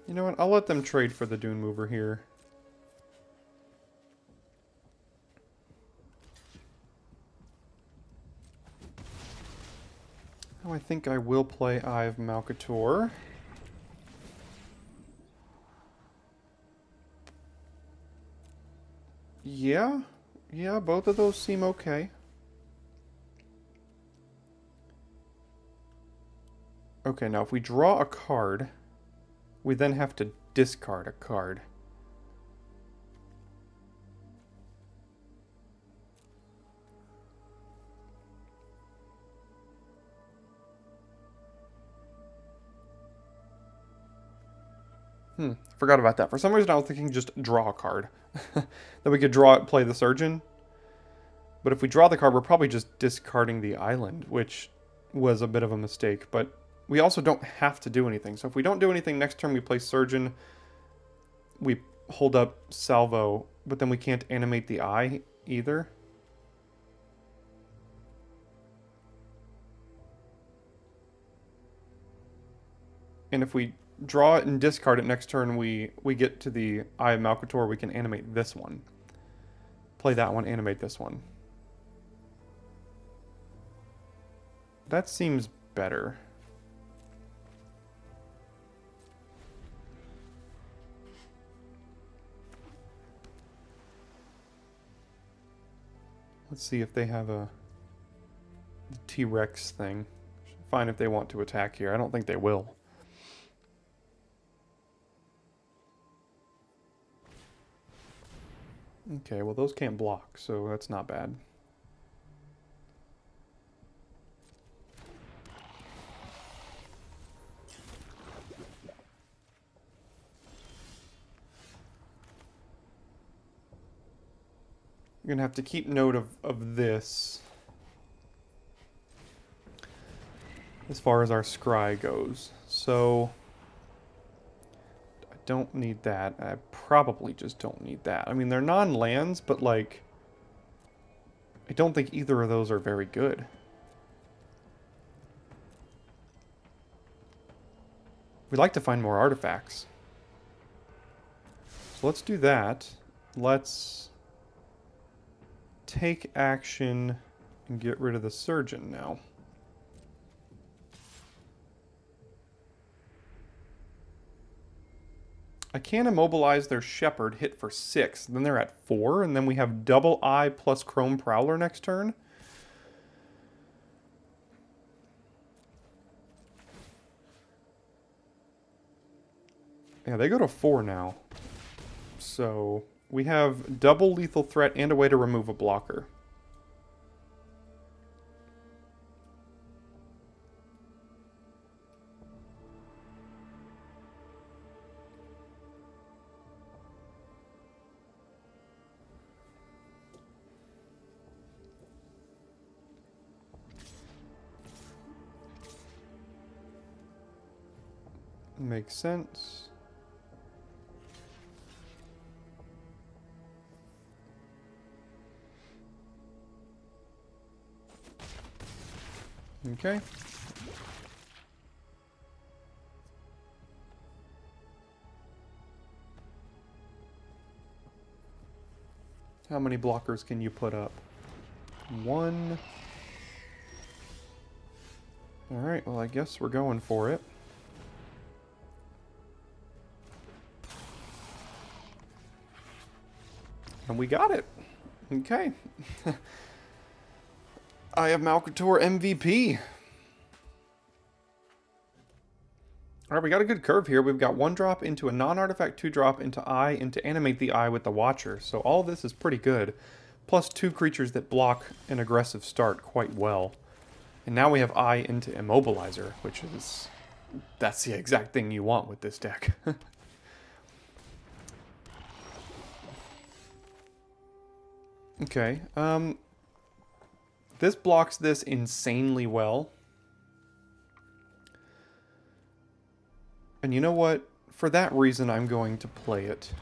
You know what? I'll let them trade for the Dune Mover here. Oh, I think I will play Eye of Malcator. Yeah, both of those seem okay. Okay, now if we draw a card, we then have to discard a card. Forgot about that. For some reason I was thinking just draw a card. Then we could draw it, play the Surgeon. But if we draw the card, we're probably just discarding the island, which was a bit of a mistake. But we also don't have to do anything. So if we don't do anything, next turn we play Surgeon. We hold up Salvo, but then we can't animate the eye either. And if we draw it and discard it next turn, we get to the Eye of Malcator, we can animate this one. Play that one, animate this one. That seems better. Let's see if they have a T-Rex thing. Fine if they want to attack here. I don't think they will. Okay, well those can't block, so that's not bad. I'm going to have to keep note of this as far as our scry goes. So I don't need that. I probably just don't need that. I mean, they're non-lands, but like I don't think either of those are very good. We'd like to find more artifacts. So let's do that. Let's take action and get rid of the surgeon now. I can immobilize their shepherd, hit for 6. Then they're at 4, and then we have double eye plus Chrome Prowler next turn. Yeah, they go to 4 now. So we have double lethal threat and a way to remove a blocker. Makes sense. Okay. How many blockers can you put up? 1. Alright, well I guess we're going for it. And we got it. Okay. I have Malcator MVP. Alright, we got a good curve here. We've got 1 drop into a non-artifact, 2 drop into eye, and to animate the eye with the Watcher. So all this is pretty good. Plus 2 creatures that block an aggressive start quite well. And now we have eye into Immobilizer, which is... that's the exact thing you want with this deck. Okay, this blocks this insanely well. And you know what? For that reason, I'm going to play it.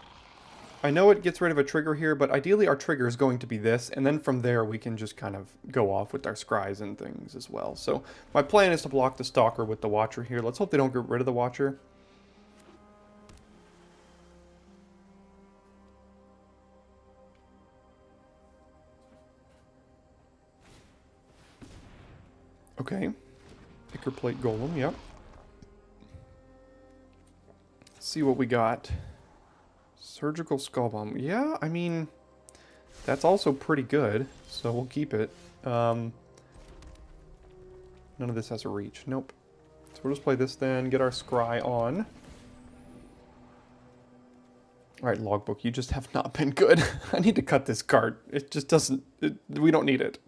I know it gets rid of a trigger here, but ideally our trigger is going to be this, and then from there we can just kind of go off with our scries and things as well. So my plan is to block the Stalker with the Watcher here. Let's hope they don't get rid of the Watcher. Okay. Picker Plate Golem, yep. Let's see what we got. Surgical Skull Bomb. Yeah, I mean, that's also pretty good, so we'll keep it. None of this has a reach. Nope. So we'll just play this then, get our scry on. Alright, Logbook, you just have not been good. I need to cut this card. It just doesn't... we don't need it.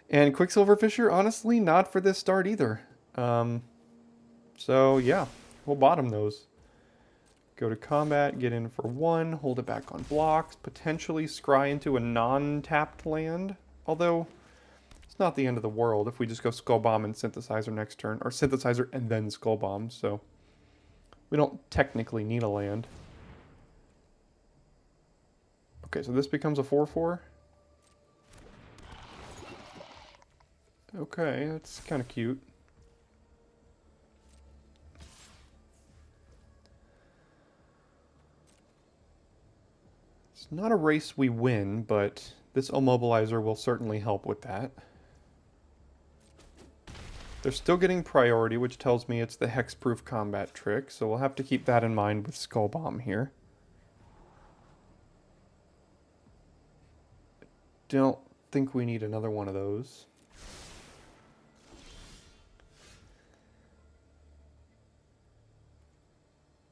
And Quicksilver Fisher, honestly, not for this start either. So, yeah, we'll bottom those. Go to combat, get in for 1, hold it back on blocks, potentially scry into a non-tapped land. Although, it's not the end of the world if we just go Skull Bomb and Synthesizer next turn. Or Synthesizer and then Skull Bomb, so we don't technically need a land. Okay, so this becomes a 4/4. Okay, that's kind of cute. It's not a race we win, but this Immobilizer will certainly help with that. They're still getting priority, which tells me it's the hexproof combat trick, so we'll have to keep that in mind with Skull Bomb here. Don't think we need another one of those.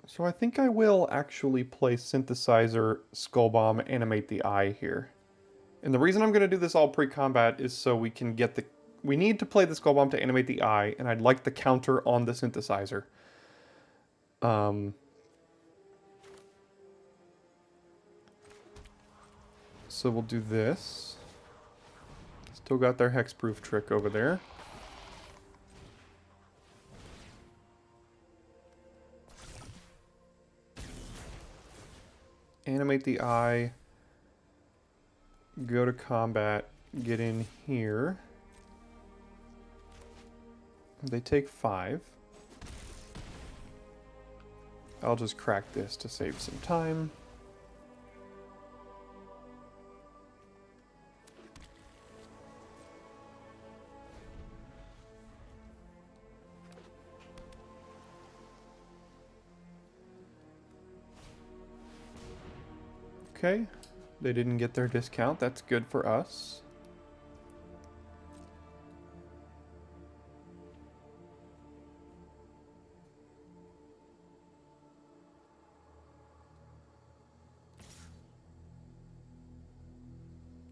So I think I will actually play Synthesizer, Skull Bomb, animate the eye here. And the reason I'm going to do this all pre-combat is so we can get the... we need to play the Skull Bomb to animate the eye, and I'd like the counter on the Synthesizer. So we'll do this. Still got their hexproof trick over there. Animate the eye, go to combat, get in here. They take 5. I'll just crack this to save some time. Okay, they didn't get their discount. That's good for us.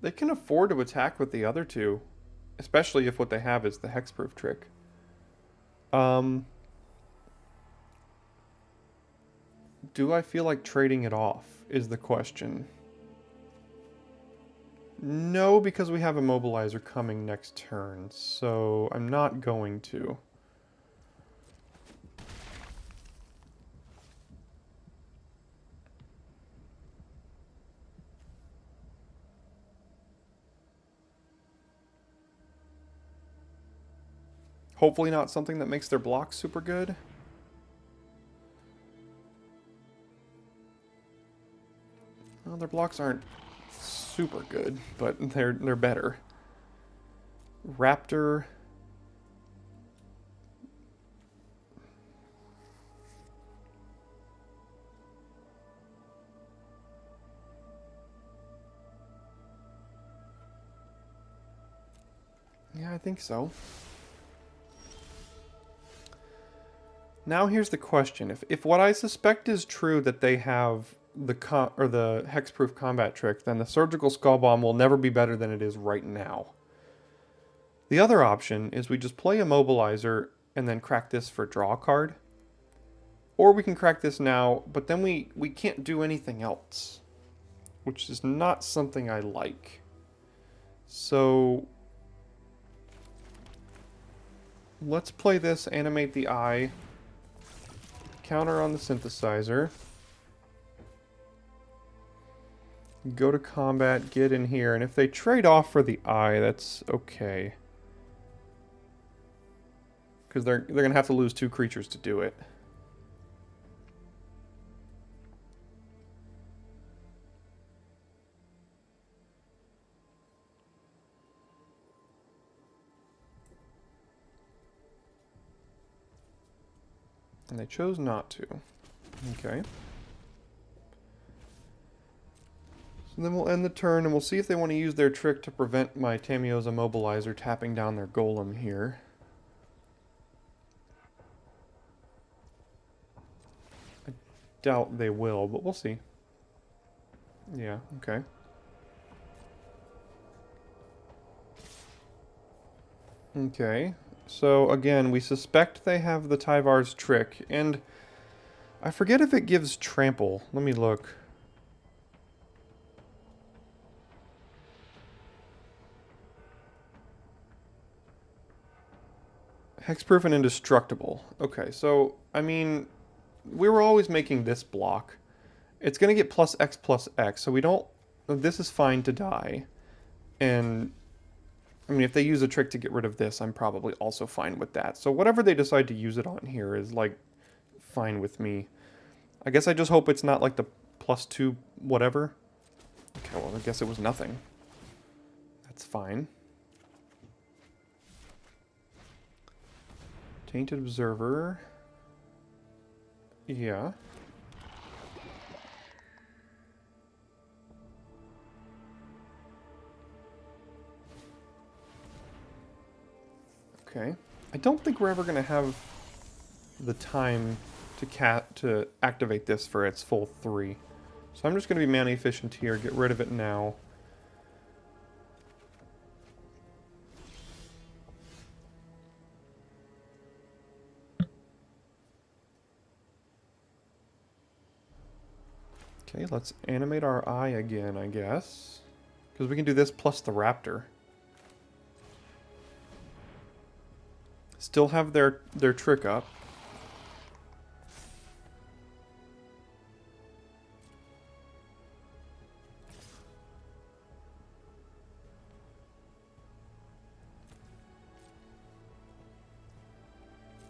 They can afford to attack with the other two, especially if what they have is the hexproof trick. Do I feel like trading it off is the question. No, because we have a mobilizer coming next turn, so I'm not going to. Hopefully not something that makes their blocks super good. Well, their blocks aren't super good, but they're better. Raptor. Yeah, I think so. Now here's the question. If what I suspect is true, that they have the hexproof combat trick, then the surgical skull bomb will never be better than it is right now. The other option is we just play a mobilizer and then crack this for draw card. Or we can crack this now, but then we can't do anything else, which is not something I like. So let's play this, animate the eye, counter on the synthesizer, go to combat, get in here, and if they trade off for the eye, that's okay. Because they're going to have to lose 2 creatures to do it. And they chose not to. Okay. So then we'll end the turn, and we'll see if they want to use their trick to prevent my Tamio's Immobilizer tapping down their golem here. I doubt they will, but we'll see. Yeah, okay. Okay. So again, we suspect they have the Tyvar's trick, and I forget if it gives trample. Let me look. Hexproof and indestructible. Okay, so, I mean, we were always making this block. It's going to get +X+X, so we don't... This is fine to die. And, I mean, if they use a trick to get rid of this, I'm probably also fine with that. So whatever they decide to use it on here is, like, fine with me. I guess I just hope it's not, like, the +2 whatever. Okay, well, I guess it was nothing. That's fine. Tainted Observer. Yeah. Okay. I don't think we're ever going to have the time to activate this for its full 3. So I'm just going to be mana efficient here, get rid of it now. Okay, let's animate our eye again, I guess. Because we can do this plus the raptor. Still have their trick up.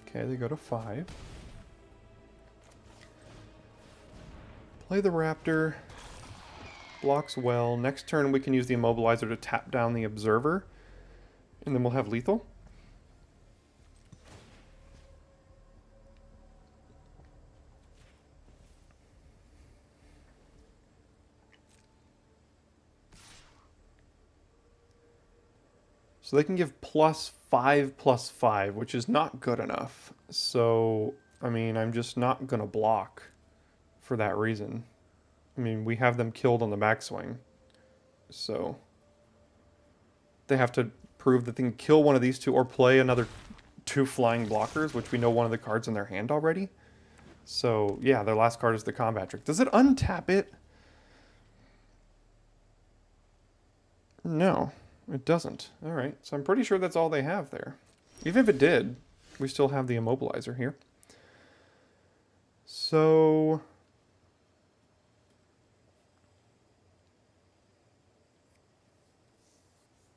Okay, they go to 5. Play the Raptor. Blocks well. Next turn we can use the Immobilizer to tap down the Observer. And then we'll have lethal. So they can give +5/+5, which is not good enough. So, I mean, I'm just not going to block for that reason. I mean, we have them killed on the backswing. So, they have to prove that they can kill one of these two or play another 2 flying blockers, which we know one of the cards in their hand already. So, yeah, their last card is the Combat Trick. Does it untap it? No. It doesn't. Alright, so I'm pretty sure that's all they have there. Even if it did, we still have the Immobilizer here. So...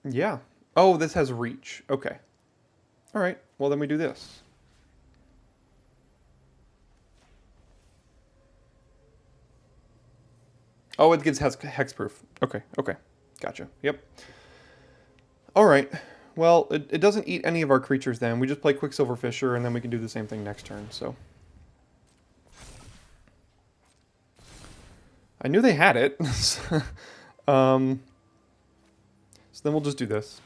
yeah. Oh, this has reach. Okay. Alright, well then we do this. Oh, it gives hexproof. Okay, okay. Gotcha. Yep. Alright, well, it doesn't eat any of our creatures then. We just play Quicksilver Fisher, and then we can do the same thing next turn, so. I knew they had it. So then we'll just do this.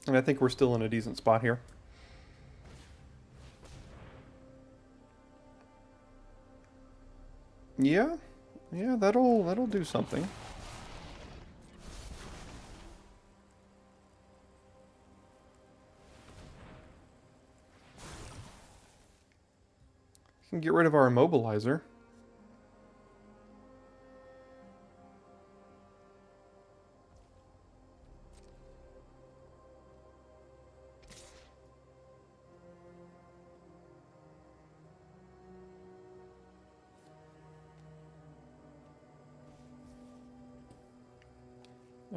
And I think we're still in a decent spot here. Yeah, yeah, that'll do something. Can get rid of our Immobilizer.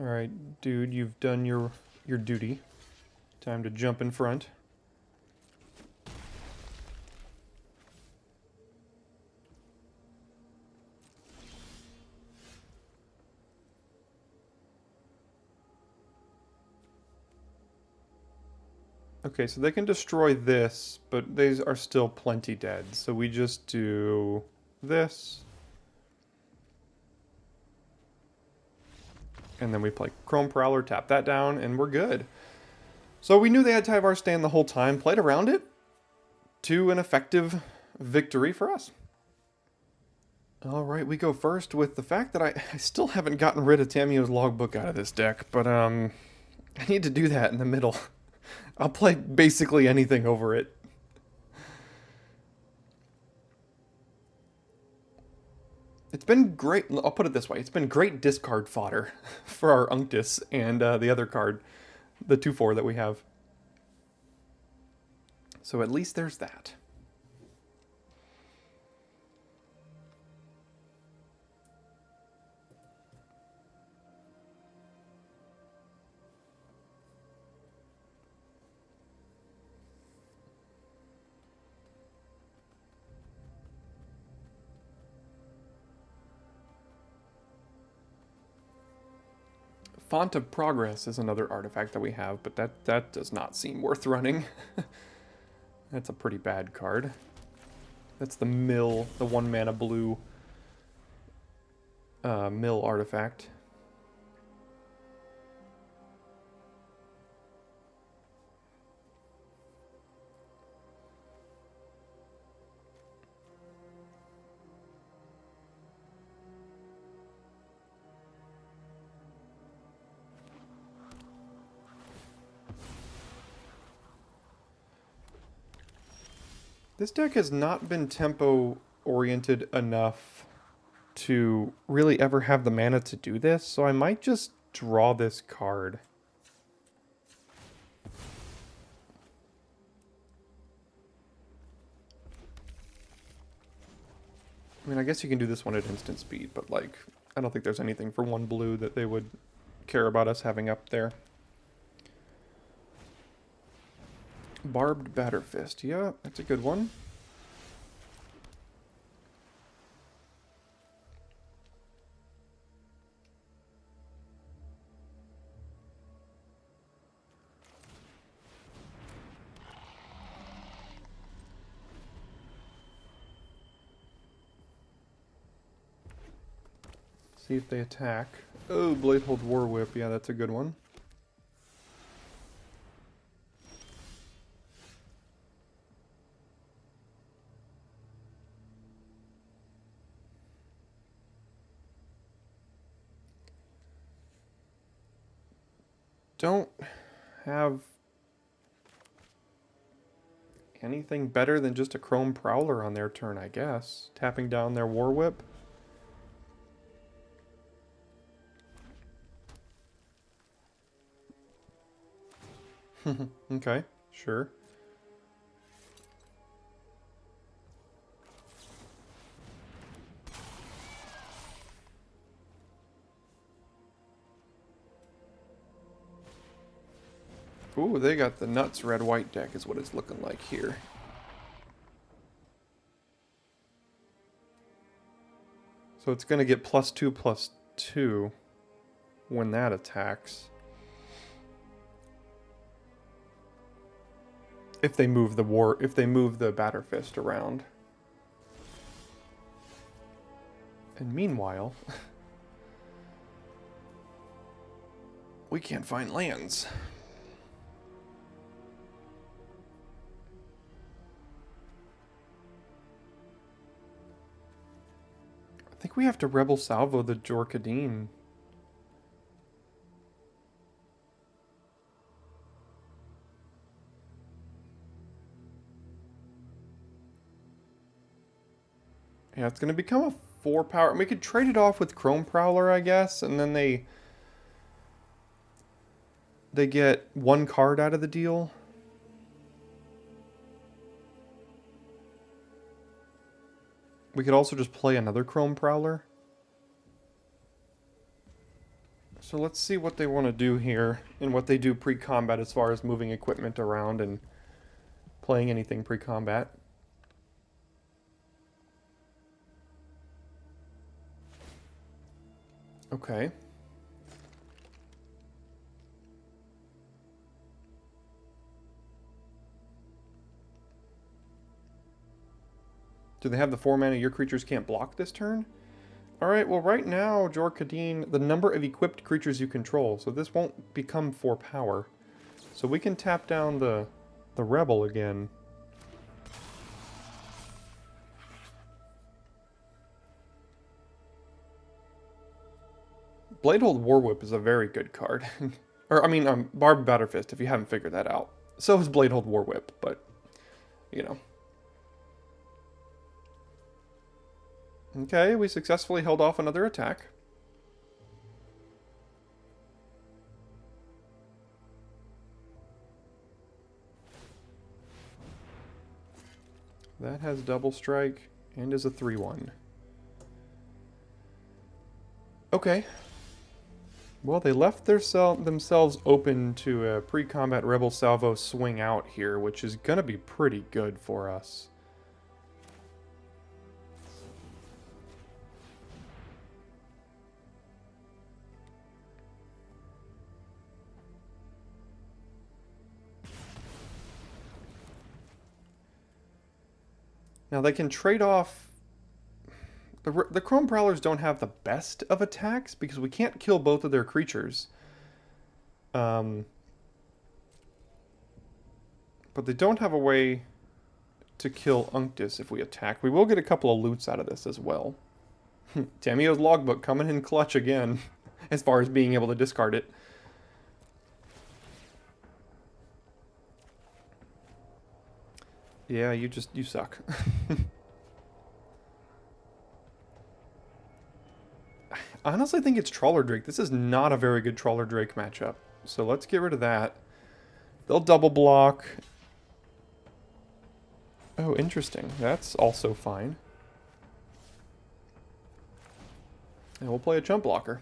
Alright, dude, you've done your duty. Time to jump in front. Okay, so they can destroy this, but these are still plenty dead. So we just do this. And then we play Chrome Prowler, tap that down, and we're good. So we knew they had Tyvar stand the whole time, played around it to an effective victory for us. Alright, we go first with the fact that I still haven't gotten rid of Tamiyo's logbook out of this deck, but I need to do that in the middle. I'll play basically anything over it. It's been great, I'll put it this way, it's been great discard fodder for our Unctus and the other card, the 2/4 that we have. So at least there's that. Font of Progress is another artifact that we have, but that does not seem worth running. That's a pretty bad card. That's the mill, the 1 mana blue mill artifact. This deck has not been tempo-oriented enough to really ever have the mana to do this, so I might just draw this card. I mean, I guess you can do this one at instant speed, but, like, I don't think there's anything for 1 blue that they would care about us having up there. Barbed Batter Fist. Yeah, that's a good one. See if they attack. Oh, Bladehold War Whip. Yeah, that's a good one. Don't have anything better than just a Chrome Prowler on their turn, I guess. Tapping down their War Whip. Okay, sure. Ooh, they got the nuts red-white deck is what it's looking like here. So it's going to get +2/+2 when that attacks. If they move the Batter Fist around. And meanwhile, we can't find lands. I think we have to Rebel Salvo the Jorkadeen. Yeah, it's going to become a 4-power. We could trade it off with Chrome Prowler, I guess, and then they get 1 card out of the deal. We could also just play another Chrome Prowler. So let's see what they want to do here and what they do pre-combat as far as moving equipment around and playing anything pre-combat. Okay. Do they have the 4 mana your creatures can't block this turn? Alright, well right now, Jorkadeen, the number of equipped creatures you control, so this won't become 4 power. So we can tap down the Rebel again. Bladehold War Whip is a very good card. Or, I mean, Barbed Batter Fist, if you haven't figured that out. So is Bladehold War Whip, but, you know. Okay, we successfully held off another attack. That has double strike and is a 3/1. Okay. Well, they left themselves open to a pre-combat Rebel Salvo swing out here, which is going to be pretty good for us. Now they can trade off... The Chrome Prowlers don't have the best of attacks because we can't kill both of their creatures. But they don't have a way to kill Unctus if we attack. We will get a couple of loots out of this as well. Tamiyo's Logbook coming in clutch again, as far as being able to discard it. Yeah, you suck. I honestly think it's Trawler Drake. This is not a very good Trawler Drake matchup. So let's get rid of that. They'll double block. Oh, interesting. That's also fine. And we'll play a chump blocker.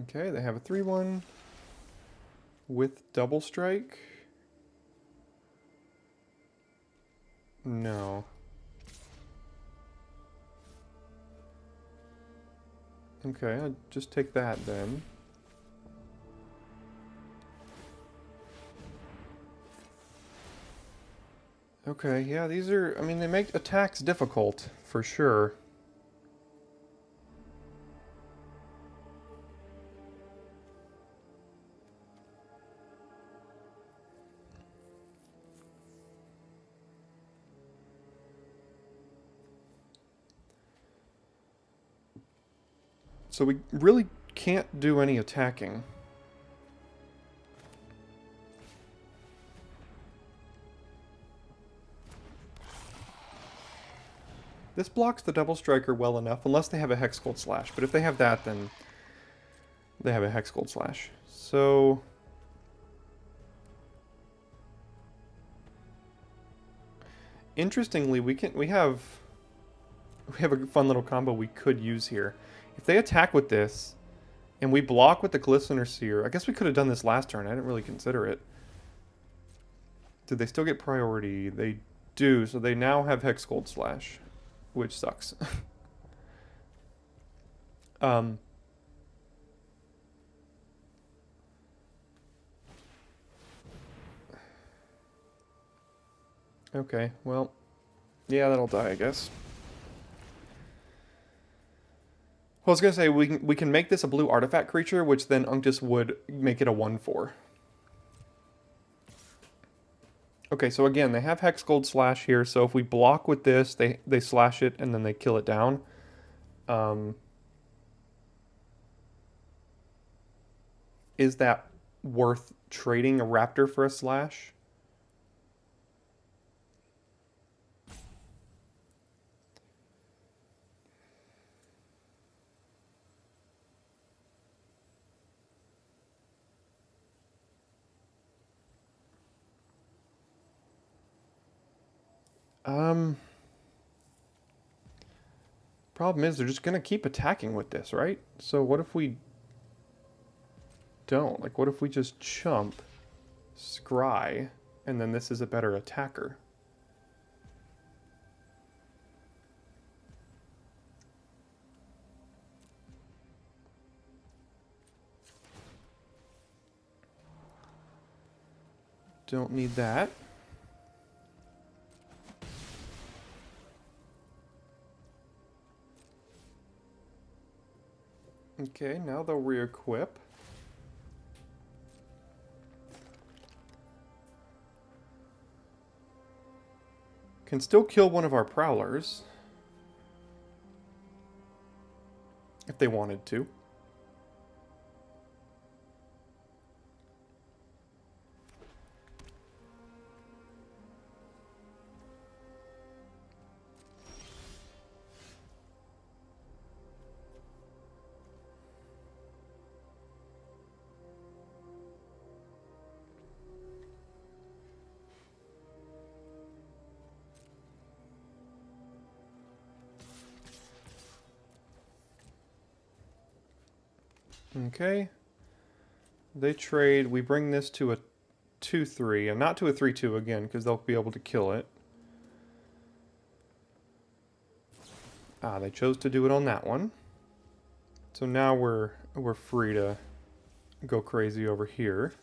Okay, they have a 3/1 with double strike. No. Okay, I'll just take that then. Okay, yeah, these are, I mean, they make attacks difficult, for sure. So we really can't do any attacking. This blocks the double striker well enough, unless they have a Hexgold Slash. But if they have that, then they have a Hexgold Slash. So interestingly, we have a fun little combo we could use here. If they attack with this, and we block with the Glistener Seer, I guess we could have done this last turn. I didn't really consider it. Did they still get priority? They do, so they now have Hexgold Slash, which sucks. Okay, well, yeah, that'll die, I guess. Well, I was gonna say we can make this a blue artifact creature, which then Unctus would make it a 1/4. Okay, so again, they have Hexgold Slash here, so if we block with this, they slash it and then they kill it down. Is that worth trading a Raptor for a Slash? Problem is they're just gonna keep attacking with this, right? So what if we don't? Like, what if we just chump, scry, and then this is a better attacker? Don't need that. Okay, now they'll re-equip. Can still kill one of our Prowlers. If they wanted to. Okay. They trade. We bring this to a 2/3, and not to a 3/2 again, because they'll be able to kill it. Ah, they chose to do it on that one. So now we're free to go crazy over here.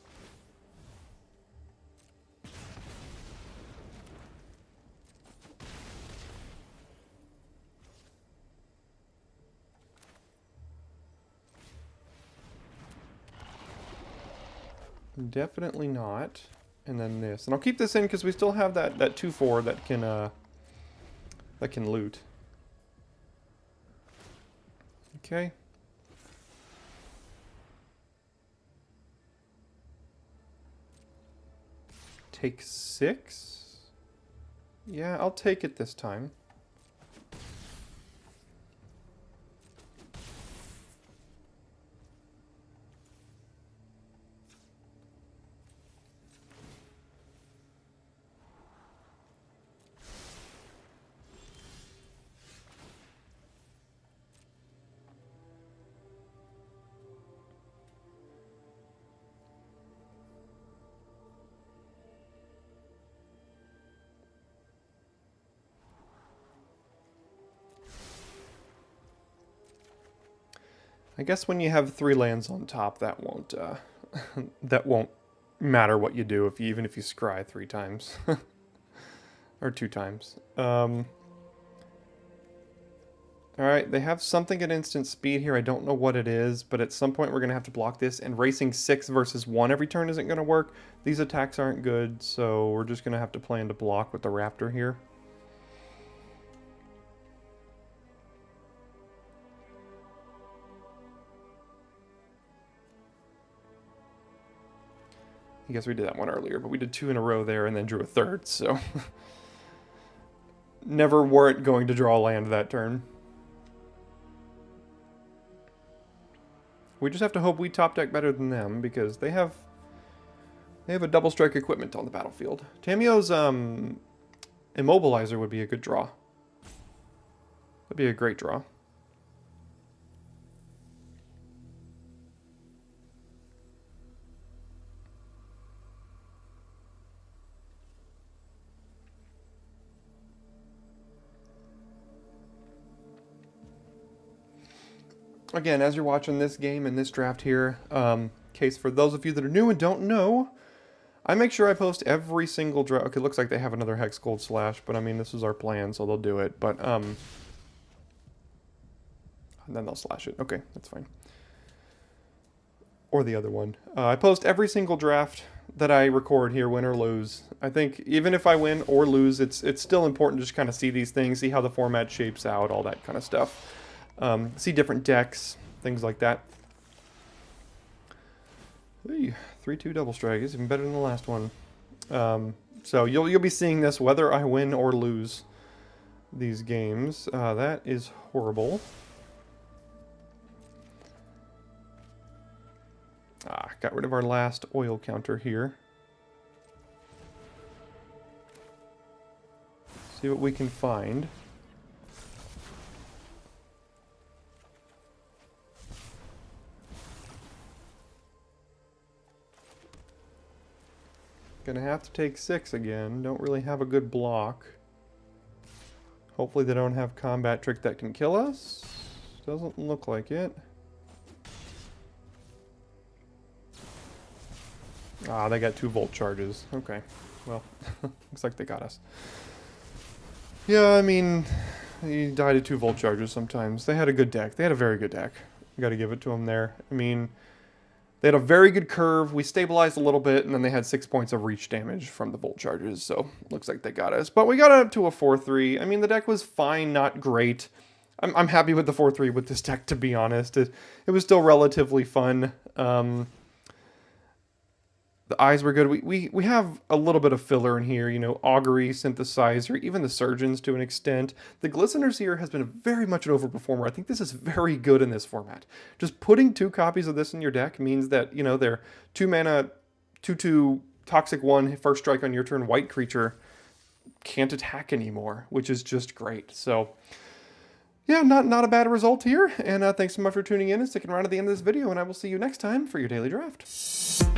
Definitely not. And then this. And I'll keep this in because we still have that 2/4 that can loot. Okay. Take 6? Yeah, I'll take it this time. I guess when you have 3 lands on top, that won't that won't matter what you do even if you scry 3 times or 2 times. All right, they have something at instant speed here. I don't know what it is, but at some point we're going to have to block this, and racing 6 versus 1 every turn isn't going to work. These attacks aren't good, so we're just going to have to plan to block with the Raptor here. I guess we did that one earlier, but we did 2 in a row there and then drew a third, so never weren't going to draw land that turn. We just have to hope we top deck better than them, because they have a double strike equipment on the battlefield. Tamiyo's Immobilizer would be a good draw. That'd be a great draw. Again, as you're watching this game and this draft here, case for those of you that are new and don't know, I make sure I post every single draft. Okay, looks like they have another Hex Gold Slash, but I mean, this is our plan, so they'll do it. But, and then they'll slash it. Okay, that's fine. Or the other one. I post every single draft that I record here, win or lose. I think even if I win or lose, it's still important to just kind of see these things, see how the format shapes out, all that kind of stuff. See different decks, things like that. Hey, 3-2 double strike is even better than the last one. So you'll be seeing this whether I win or lose these games. That is horrible. Got rid of our last oil counter here. See what we can find. Gonna have to take 6 again. Don't really have a good block. Hopefully they don't have combat trick that can kill us. Doesn't look like it. They got 2 volt charges. Okay. Well, looks like they got us. Yeah, I mean, you die to 2 volt charges sometimes. They had a good deck. They had a very good deck. You gotta give it to them there. I mean, they had a very good curve. We stabilized a little bit, and then they had 6 points of reach damage from the volt charges, so looks like they got us. But we got up to a 4-3. I mean, the deck was fine, not great. I'm happy with the 4-3 with this deck, to be honest. It was still relatively fun. The eyes were good. We have a little bit of filler in here, you know, Augury, Synthesizer, even the Surgeons to an extent. The Glisteners here has been very much an overperformer. I think this is very good in this format. Just putting 2 copies of this in your deck means that, you know, they're 2 mana, 2/2, Toxic 1, first strike on your turn, white creature, can't attack anymore, which is just great. So, yeah, not a bad result here. And thanks so much for tuning in and sticking around at the end of this video, and I will see you next time for your daily draft.